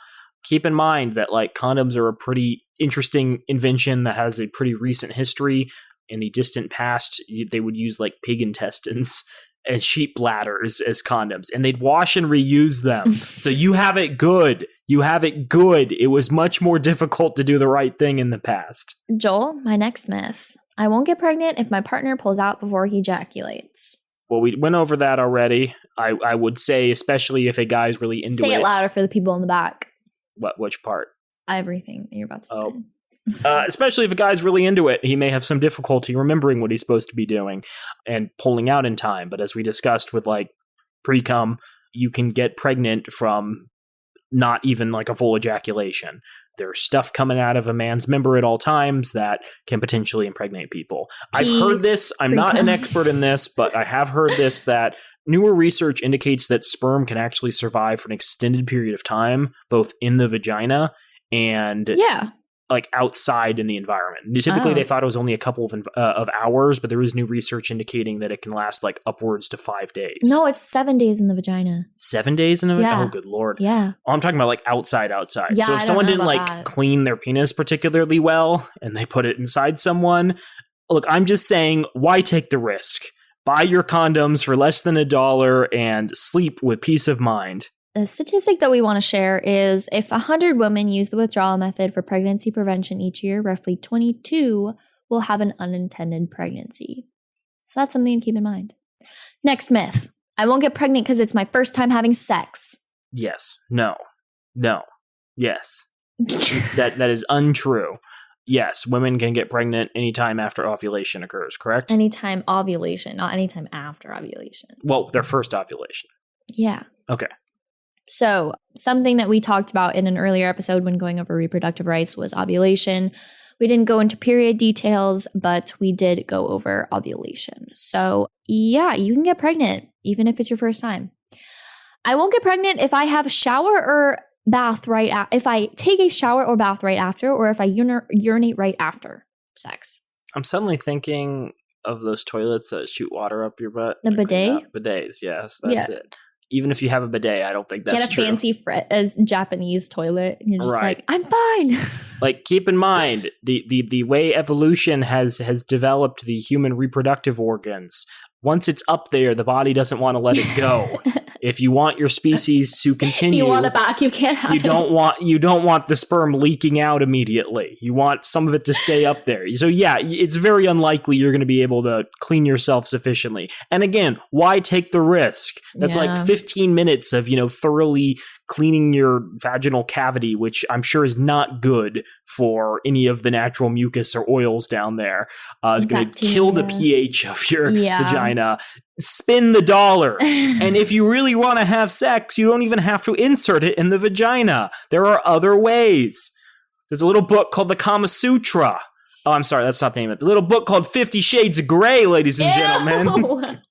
Keep in mind that like condoms are a pretty interesting invention that has a pretty recent history. In the distant past, they would use like pig intestines and sheep bladders as condoms, and they'd wash and reuse them. So you have it good. It was much more difficult to do the right thing in the past. Joel, my next myth. I won't get pregnant if my partner pulls out before he ejaculates. Well, we went over that already. I would say, especially if a guy's really into it. Say it louder for the people in the back. Which part? Everything that you're about to say. Especially if a guy's really into it, he may have some difficulty remembering what he's supposed to be doing and pulling out in time. But as we discussed with like pre-cum, you can get pregnant from not even like a full ejaculation. There's stuff coming out of a man's member at all times that can potentially impregnate people. I've heard this. I'm not an expert in this, but I have heard this, that newer research indicates that sperm can actually survive for an extended period of time, both in the vagina and like outside in the environment. Typically, they thought it was only a couple of hours, but there is new research indicating that it can last like upwards to 5 days. No, it's 7 days in the vagina. 7 days in the vagina? Yeah. Oh, good Lord. Yeah. Oh, I'm talking about like outside. Yeah, so if someone didn't like clean their penis particularly well and they put it inside someone, look, I'm just saying, why take the risk? Buy your condoms for less than $1 and sleep with peace of mind. The statistic that we want to share is if 100 women use the withdrawal method for pregnancy prevention each year, roughly 22 will have an unintended pregnancy. So that's something to keep in mind. Next myth. I won't get pregnant because it's my first time having sex. Yes. No. Yes. That is untrue. Yes, women can get pregnant anytime after ovulation occurs, correct? Anytime ovulation, not anytime after ovulation. Well, their first ovulation. Yeah. Okay. So something that we talked about in an earlier episode when going over reproductive rights was ovulation. We didn't go into period details, but we did go over ovulation. So yeah, you can get pregnant even if it's your first time. I won't get pregnant if I have a shower or bath if I take a shower or bath right after, or if I urinate right after sex. I'm suddenly thinking of those toilets that shoot water up your butt. The bidet? Bidets, yes, that's it. Even if you have a bidet, I don't think that's true. Get a fancy Japanese toilet, and you're just like, I'm fine. Like, keep in mind, the way evolution has developed the human reproductive organs, once it's up there, the body doesn't want to let it go. If you want your species to continue, if you want it back, you can't have it. You don't want the sperm leaking out immediately. You want some of it to stay up there. So yeah, it's very unlikely you're going to be able to clean yourself sufficiently. And again, why take the risk? That's like 15 minutes of, thoroughly cleaning your vaginal cavity, which I'm sure is not good for any of the natural mucus or oils down there. It's going to kill the pH of your vagina. Spin the $1. And if you really want to have sex, you don't even have to insert it in the vagina. There are other ways. There's a little book called the Kama Sutra. Oh, I'm sorry, that's not the name of it. The little book called 50 Shades of Grey, ladies and gentlemen.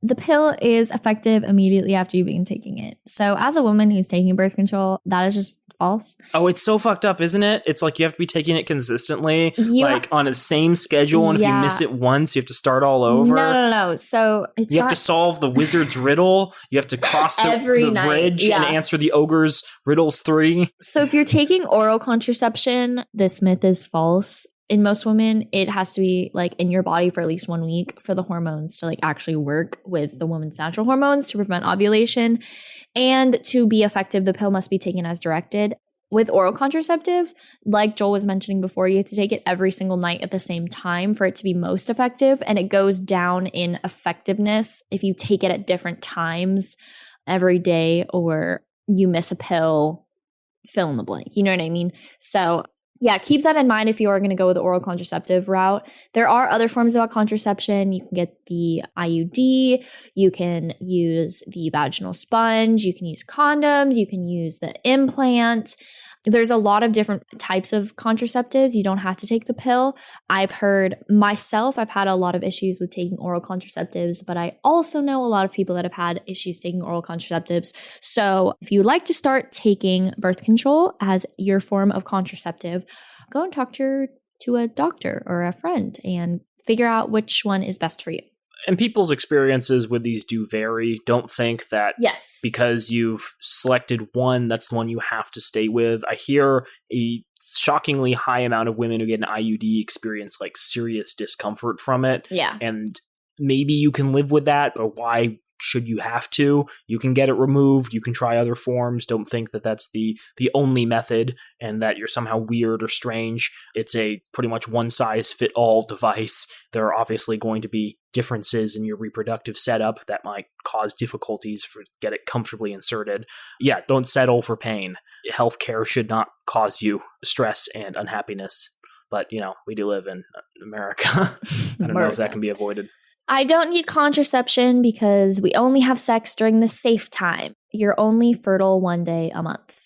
The pill is effective immediately after you begin taking it. So as a woman who's taking birth control, that is just false. Oh, it's so fucked up, isn't it? It's like you have to be taking it consistently, like on the same schedule. And if you miss it once, you have to start all over. No. So you have to solve the wizard's riddle. You have to cross the bridge and answer the ogre's riddles 3. So if you're taking oral contraception, this myth is false. In most women, it has to be like in your body for at least 1 week for the hormones to like actually work with the woman's natural hormones to prevent ovulation. And to be effective, the pill must be taken as directed. With oral contraceptive, like Joel was mentioning before, you have to take it every single night at the same time for it to be most effective. And it goes down in effectiveness if you take it at different times every day or you miss a pill, fill in the blank. You know what I mean? So yeah, keep that in mind if you are going to go with the oral contraceptive route. There are other forms of contraception. You can get the IUD, you can use the vaginal sponge, you can use condoms, you can use the implant. There's a lot of different types of contraceptives. You don't have to take the pill. I've heard myself, I've had a lot of issues with taking oral contraceptives, but I also know a lot of people that have had issues taking oral contraceptives. So if you would like to start taking birth control as your form of contraceptive, go and talk to a doctor or a friend and figure out which one is best for you. And people's experiences with these do vary. Don't think that because you've selected one, that's the one you have to stay with. I hear a shockingly high amount of women who get an IUD experience like serious discomfort from it. Yeah. And maybe you can live with that, but why should you have to? You can get it removed. You can try other forms. Don't think that that's the only method and that you're somehow weird or strange. It's a pretty much one-size-fit-all device. There are obviously going to be differences in your reproductive setup that might cause difficulties for get it comfortably inserted. Yeah, don't settle for pain. Healthcare should not cause you stress and unhappiness. But, we do live in America. I don't know if that can be avoided. I don't need contraception because we only have sex during the safe time. You're only fertile one day a month.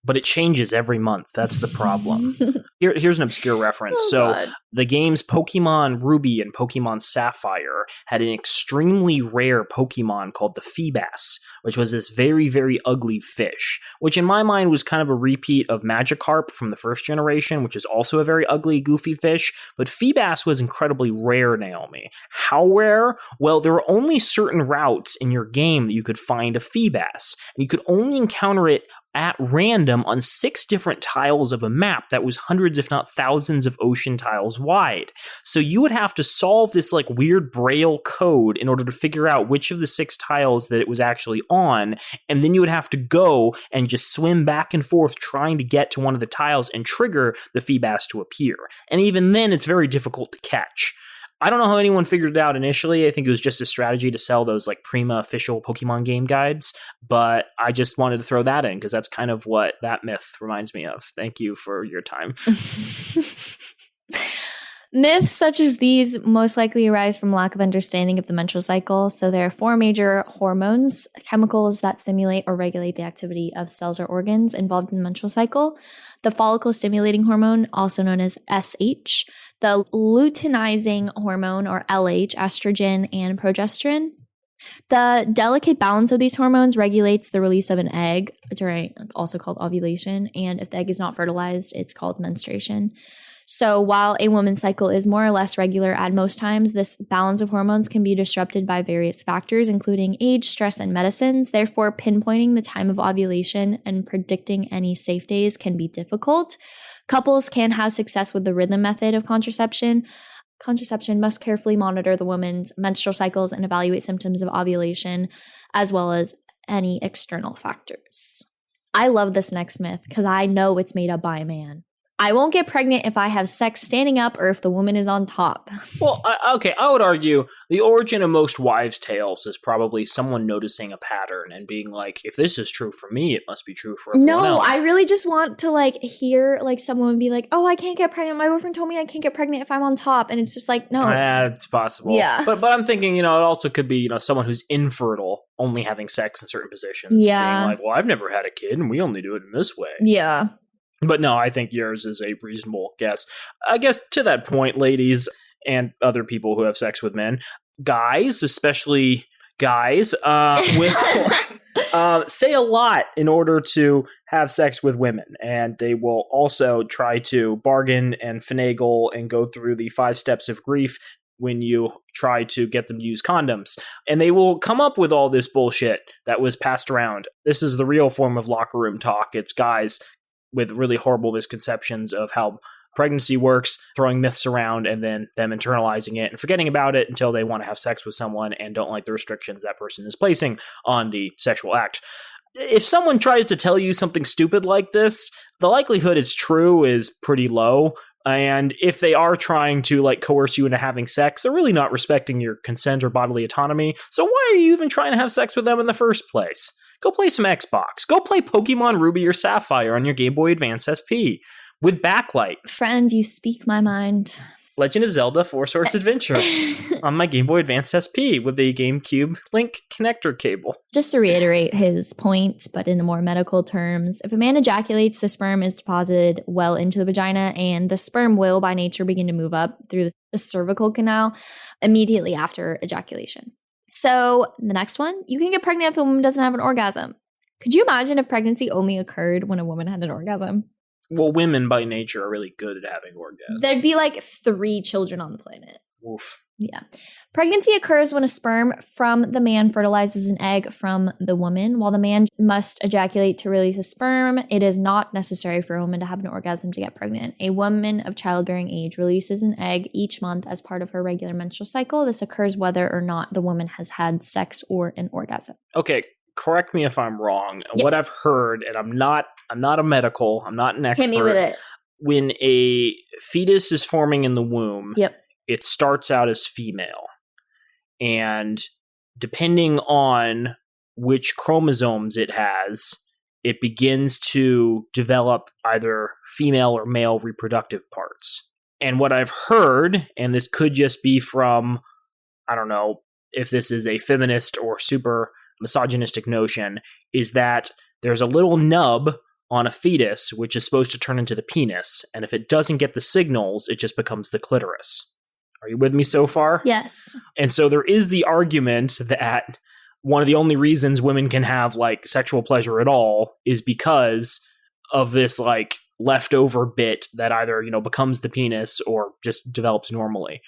But it changes every month. That's the problem. Here's an obscure reference. God. The games Pokemon Ruby and Pokemon Sapphire had an extremely rare Pokemon called the Feebas, which was this very, very ugly fish, which in my mind was kind of a repeat of Magikarp from the first generation, which is also a very ugly, goofy fish. But Feebas was incredibly rare, Naomi. How rare? Well, there were only certain routes in your game that you could find a Feebas, and you could only encounter it at random on 6 different tiles of a map that was hundreds if not thousands of ocean tiles wide. So you would have to solve this like weird braille code in order to figure out which of the 6 tiles that it was actually on, and then you would have to go and just swim back and forth trying to get to one of the tiles and trigger the Feebas to appear. And even then it's very difficult to catch. I don't know how anyone figured it out initially. I think it was just a strategy to sell those like Prima official Pokemon game guides, but I just wanted to throw that in because that's kind of what that myth reminds me of. Thank you for your time. Myths such as these most likely arise from lack of understanding of the menstrual cycle. So there are 4 major hormones, chemicals that stimulate or regulate the activity of cells or organs involved in the menstrual cycle. The follicle stimulating hormone, also known as SH, the luteinizing hormone or LH, estrogen, and progesterone. The delicate balance of these hormones regulates the release of an egg during, also called ovulation, and if the egg is not fertilized, it's called menstruation. So while a woman's cycle is more or less regular at most times, this balance of hormones can be disrupted by various factors, including age, stress, and medicines. Therefore, pinpointing the time of ovulation and predicting any safe days can be difficult. Couples can have success with the rhythm method of contraception. Contraception must carefully monitor the woman's menstrual cycles and evaluate symptoms of ovulation, as well as any external factors. I love this next myth because I know it's made up by a man. I won't get pregnant if I have sex standing up or if the woman is on top. Well, I would argue the origin of most wives' tales is probably someone noticing a pattern and being like, if this is true for me, it must be true for everyone else. No, I really just want to hear someone be like, oh, I can't get pregnant. My boyfriend told me I can't get pregnant if I'm on top. And it's just like, no. It's possible. Yeah. But I'm thinking, it also could be, someone who's infertile only having sex in certain positions. Yeah. Being like, well, I've never had a kid and we only do it in this way. Yeah. But no, I think yours is a reasonable guess. I guess to that point, ladies and other people who have sex with men, guys, especially guys, will say a lot in order to have sex with women. And they will also try to bargain and finagle and go through the 5 steps of grief when you try to get them to use condoms. And they will come up with all this bullshit that was passed around. This is the real form of locker room talk. It's guys with really horrible misconceptions of how pregnancy works, throwing myths around and then them internalizing it and forgetting about it until they want to have sex with someone and don't like the restrictions that person is placing on the sexual act. if someone tries to tell you something stupid like this, the likelihood it's true is pretty low. And if they are trying to like coerce you into having sex, they're really not respecting your consent or bodily autonomy. So why are you even trying to have sex with them in the first place? Go play some Xbox. Go play Pokemon Ruby or Sapphire on your Game Boy Advance SP with backlight. Friend, you speak my mind. Legend of Zelda 4 Swords Adventure on my Game Boy Advance SP with the GameCube Link connector cable. Just to reiterate his point, but in more medical terms, if a man ejaculates, the sperm is deposited well into the vagina, and the sperm will by nature begin to move up through the cervical canal immediately after ejaculation. So the next one, you can get pregnant if a woman doesn't have an orgasm. Could you imagine if pregnancy only occurred when a woman had an orgasm? Well, women by nature are really good at having orgasms. There'd be like 3 children on the planet. Oof. Yeah. Pregnancy occurs when a sperm from the man fertilizes an egg from the woman. While the man must ejaculate to release a sperm, it is not necessary for a woman to have an orgasm to get pregnant. A woman of childbearing age releases an egg each month as part of her regular menstrual cycle. This occurs whether or not the woman has had sex or an orgasm. Okay, correct me if I'm wrong. Yep. What I've heard, and I'm not a medical, I'm not an expert. Hit me with it. When a fetus is forming in the womb, Yep. it starts out as female. And depending on which chromosomes it has, it begins to develop either female or male reproductive parts. And what I've heard, and this could just be from, I don't know if this is a feminist or super misogynistic notion, is that there's a little nub on a fetus which is supposed to turn into the penis, and if it doesn't get the signals, it just becomes the clitoris. Are you with me so far? Yes. And so there is the argument that one of the only reasons women can have like sexual pleasure at all is because of this like leftover bit that either, becomes the penis or just develops normally.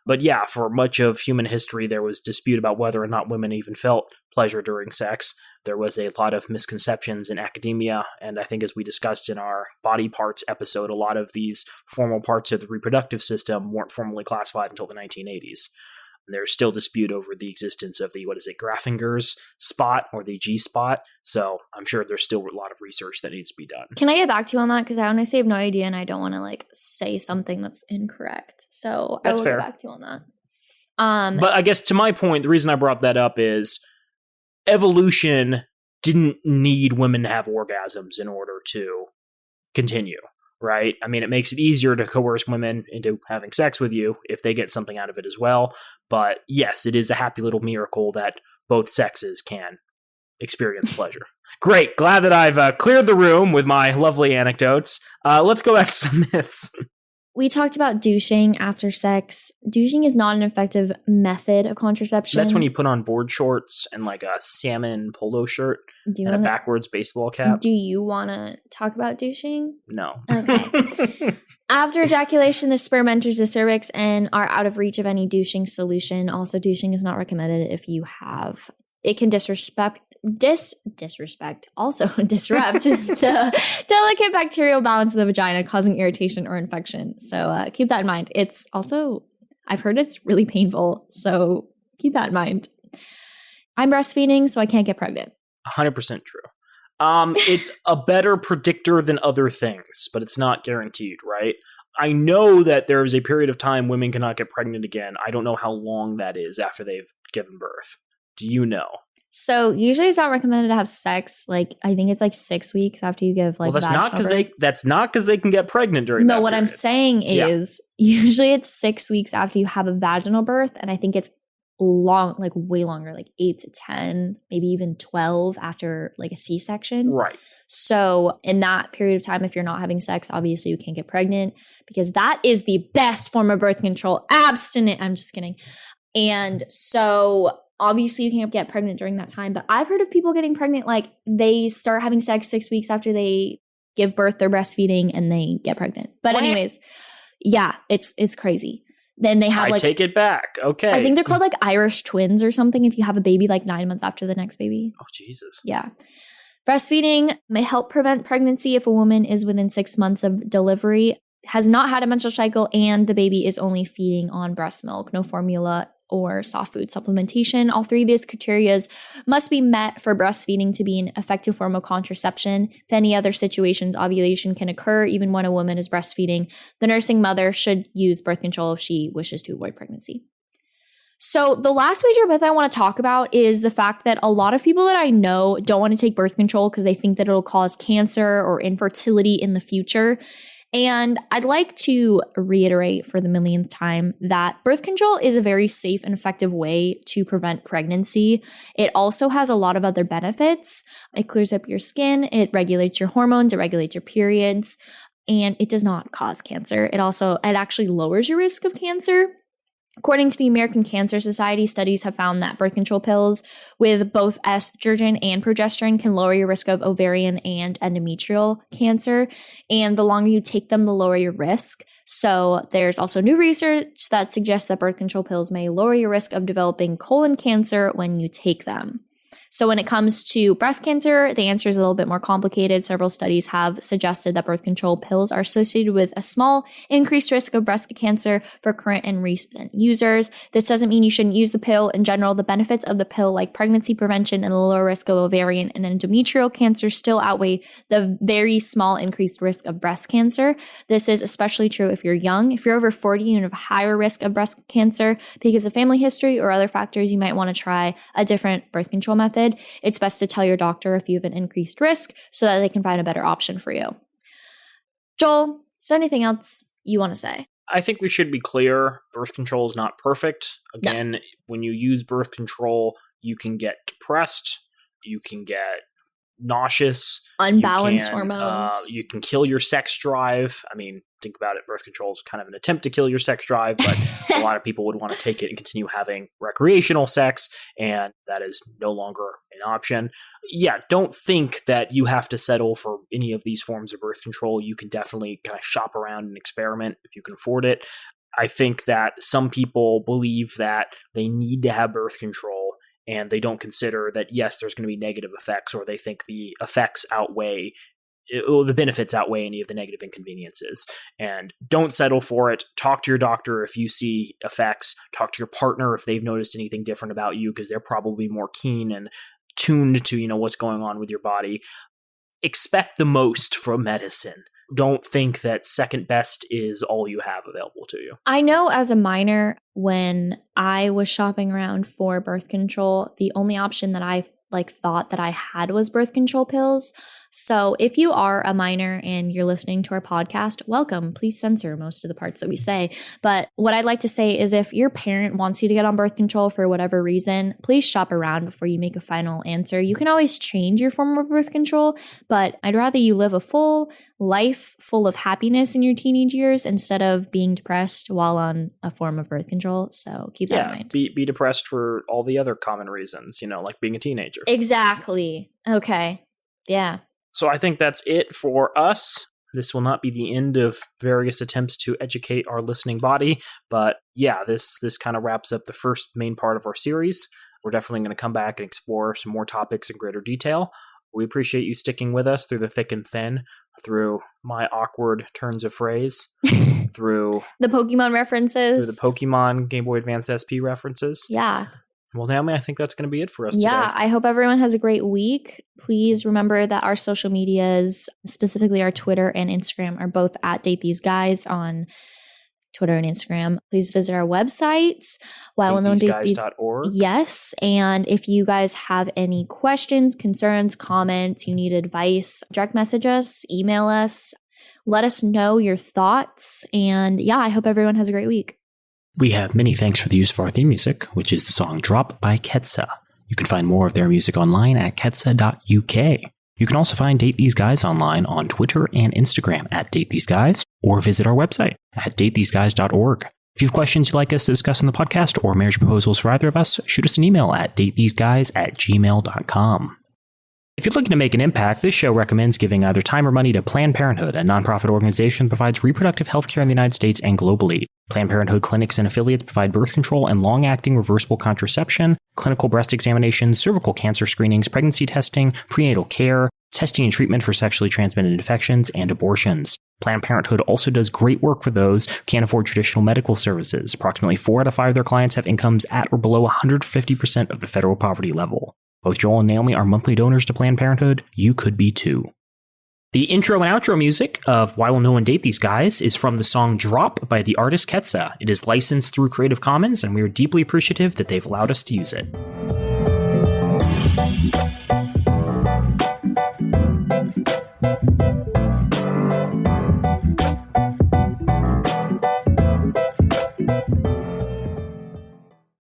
But yeah, for much of human history, there was dispute about whether or not women even felt pleasure during sex. There was a lot of misconceptions in academia, and I think as we discussed in our body parts episode, a lot of these formal parts of the reproductive system weren't formally classified until the 1980s. And there's still dispute over the existence of the, Graffinger's spot or the G spot. So I'm sure there's still a lot of research that needs to be done. Can I get back to you on that? Because I honestly have no idea, and I don't want to say something that's incorrect. So That's I will fair. get back to you on that. But I guess to my point, the reason I brought that up is evolution didn't need women to have orgasms in order to continue, right? I mean, it makes it easier to coerce women into having sex with you if they get something out of it as well. But yes, it is a happy little miracle that both sexes can experience pleasure. Great. Glad that I've cleared the room with my lovely anecdotes. Let's go back to some myths. We talked about douching after sex. Douching is not an effective method of contraception. That's when you put on board shorts and like a salmon polo shirt and a backwards baseball cap. Do you want to talk about douching? No. Okay. After ejaculation, the sperm enters the cervix and are out of reach of any douching solution. Also, douching is not recommended if you have. It can disrupt the delicate bacterial balance of the vagina, causing irritation or infection. So keep that in mind. It's also, I've heard it's really painful. So keep that in mind. I'm breastfeeding, so I can't get pregnant. 100% true. It's a better predictor than other things, but it's not guaranteed, right? I know that there is a period of time women cannot get pregnant again. I don't know how long that is after they've given birth. Do you know? So usually it's not recommended to have sex. I think it's 6 weeks after you give well, that's not because they can get pregnant during that No, what period. I'm saying is usually it's 6 weeks after you have a vaginal birth. And I think it's long, way longer, 8 to 10, maybe even 12 after a C-section. Right. So in that period of time, if you're not having sex, obviously you can't get pregnant because that is the best form of birth control. Abstinent. I'm just kidding. And so obviously you can't get pregnant during that time, but I've heard of people getting pregnant, they start having sex 6 weeks after they give birth, they're breastfeeding, and they get pregnant. But anyways, yeah, it's crazy. Then they have I take it back. Okay. I think they're called Irish twins or something if you have a baby 9 months after the next baby. Oh, Jesus. Yeah. Breastfeeding may help prevent pregnancy if a woman is within 6 months of delivery, has not had a menstrual cycle, and the baby is only feeding on breast milk, no formula or soft food supplementation. All three of these criteria must be met for breastfeeding to be an effective form of contraception. If any other situations, ovulation can occur even when a woman is breastfeeding. The nursing mother should use birth control if she wishes to avoid pregnancy. So the last major myth I want to talk about is the fact that a lot of people that I know don't want to take birth control because they think that it'll cause cancer or infertility in the future. And I'd like to reiterate for the millionth time that birth control is a very safe and effective way to prevent pregnancy. It also has a lot of other benefits. It clears up your skin, it regulates your hormones, it regulates your periods, and it does not cause cancer. It actually lowers your risk of cancer. According to the American Cancer Society, studies have found that birth control pills with both estrogen and progesterone can lower your risk of ovarian and endometrial cancer. And the longer you take them, the lower your risk. So there's also new research that suggests that birth control pills may lower your risk of developing colon cancer when you take them. So when it comes to breast cancer, the answer is a little bit more complicated. Several studies have suggested that birth control pills are associated with a small increased risk of breast cancer for current and recent users. This doesn't mean you shouldn't use the pill. In general, the benefits of the pill, like pregnancy prevention and the lower risk of ovarian and endometrial cancer, still outweigh the very small increased risk of breast cancer. This is especially true if you're young. If you're over 40, you have a higher risk of breast cancer because of family history or other factors. You might want to try a different birth control method. It's best to tell your doctor if you have an increased risk so that they can find a better option for you. Joel, is there anything else you want to say? I think we should be clear. Birth control is not perfect. Again, When you use birth control, you can get depressed, you can get nauseous, unbalanced hormones. You can kill your sex drive. I mean, think about it. Birth control is kind of an attempt to kill your sex drive, but a lot of people would want to take it and continue having recreational sex, and that is no longer an option. Yeah, don't think that you have to settle for any of these forms of birth control. You can definitely kind of shop around and experiment if you can afford it. I think that some people believe that they need to have birth control and they don't consider that, yes, there's going to be negative effects, or they think the effects outweigh, the benefits outweigh any of the negative inconveniences. And don't settle for it. Talk to your doctor if you see effects. Talk to your partner if they've noticed anything different about you, because they're probably more keen and tuned to, what's going on with your body. Expect the most from medicine. Don't think that second best is all you have available to you. I know as a minor, when I was shopping around for birth control, the only option that I thought that I had was birth control pills. So if you are a minor and you're listening to our podcast, welcome. Please censor most of the parts that we say. But what I'd like to say is if your parent wants you to get on birth control for whatever reason, please shop around before you make a final answer. You can always change your form of birth control, but I'd rather you live a full life full of happiness in your teenage years instead of being depressed while on a form of birth control. So keep that in mind. Be depressed for all the other common reasons, like being a teenager. Exactly. Okay. Yeah. So I think that's it for us. This will not be the end of various attempts to educate our listening body. But yeah, this kind of wraps up the first main part of our series. We're definitely going to come back and explore some more topics in greater detail. We appreciate you sticking with us through the thick and thin, through my awkward turns of phrase, through the Pokemon references, through the Pokemon Game Boy Advance SP references. Yeah. Well, Naomi, I think that's going to be it for us today. Yeah, I hope everyone has a great week. Please remember that our social medias, specifically our Twitter and Instagram, are both at Date These Guys on Twitter and Instagram. Please visit our website, datetheseguys.org. Yes, and if you guys have any questions, concerns, comments, you need advice, direct message us, email us, let us know your thoughts. And yeah, I hope everyone has a great week. We have many thanks for the use of our theme music, which is the song Drop by Ketsa. You can find more of their music online at ketsa.uk. You can also find Date These Guys online on Twitter and Instagram at Date These Guys, or visit our website at datetheseguys.org. If you have questions you'd like us to discuss on the podcast or marriage proposals for either of us, shoot us an email at datetheseguys@gmail.com. If you're looking to make an impact, this show recommends giving either time or money to Planned Parenthood, a nonprofit organization that provides reproductive health care in the United States and globally. Planned Parenthood clinics and affiliates provide birth control and long-acting reversible contraception, clinical breast examinations, cervical cancer screenings, pregnancy testing, prenatal care, testing and treatment for sexually transmitted infections, and abortions. Planned Parenthood also does great work for those who can't afford traditional medical services. Approximately 4 out of 5 of their clients have incomes at or below 150% of the federal poverty level. Both Joel and Naomi are monthly donors to Planned Parenthood. You could be too. The intro and outro music of Why Will No One Date These Guys is from the song Drop by the artist Ketsa. It is licensed through Creative Commons, and we are deeply appreciative that they've allowed us to use it.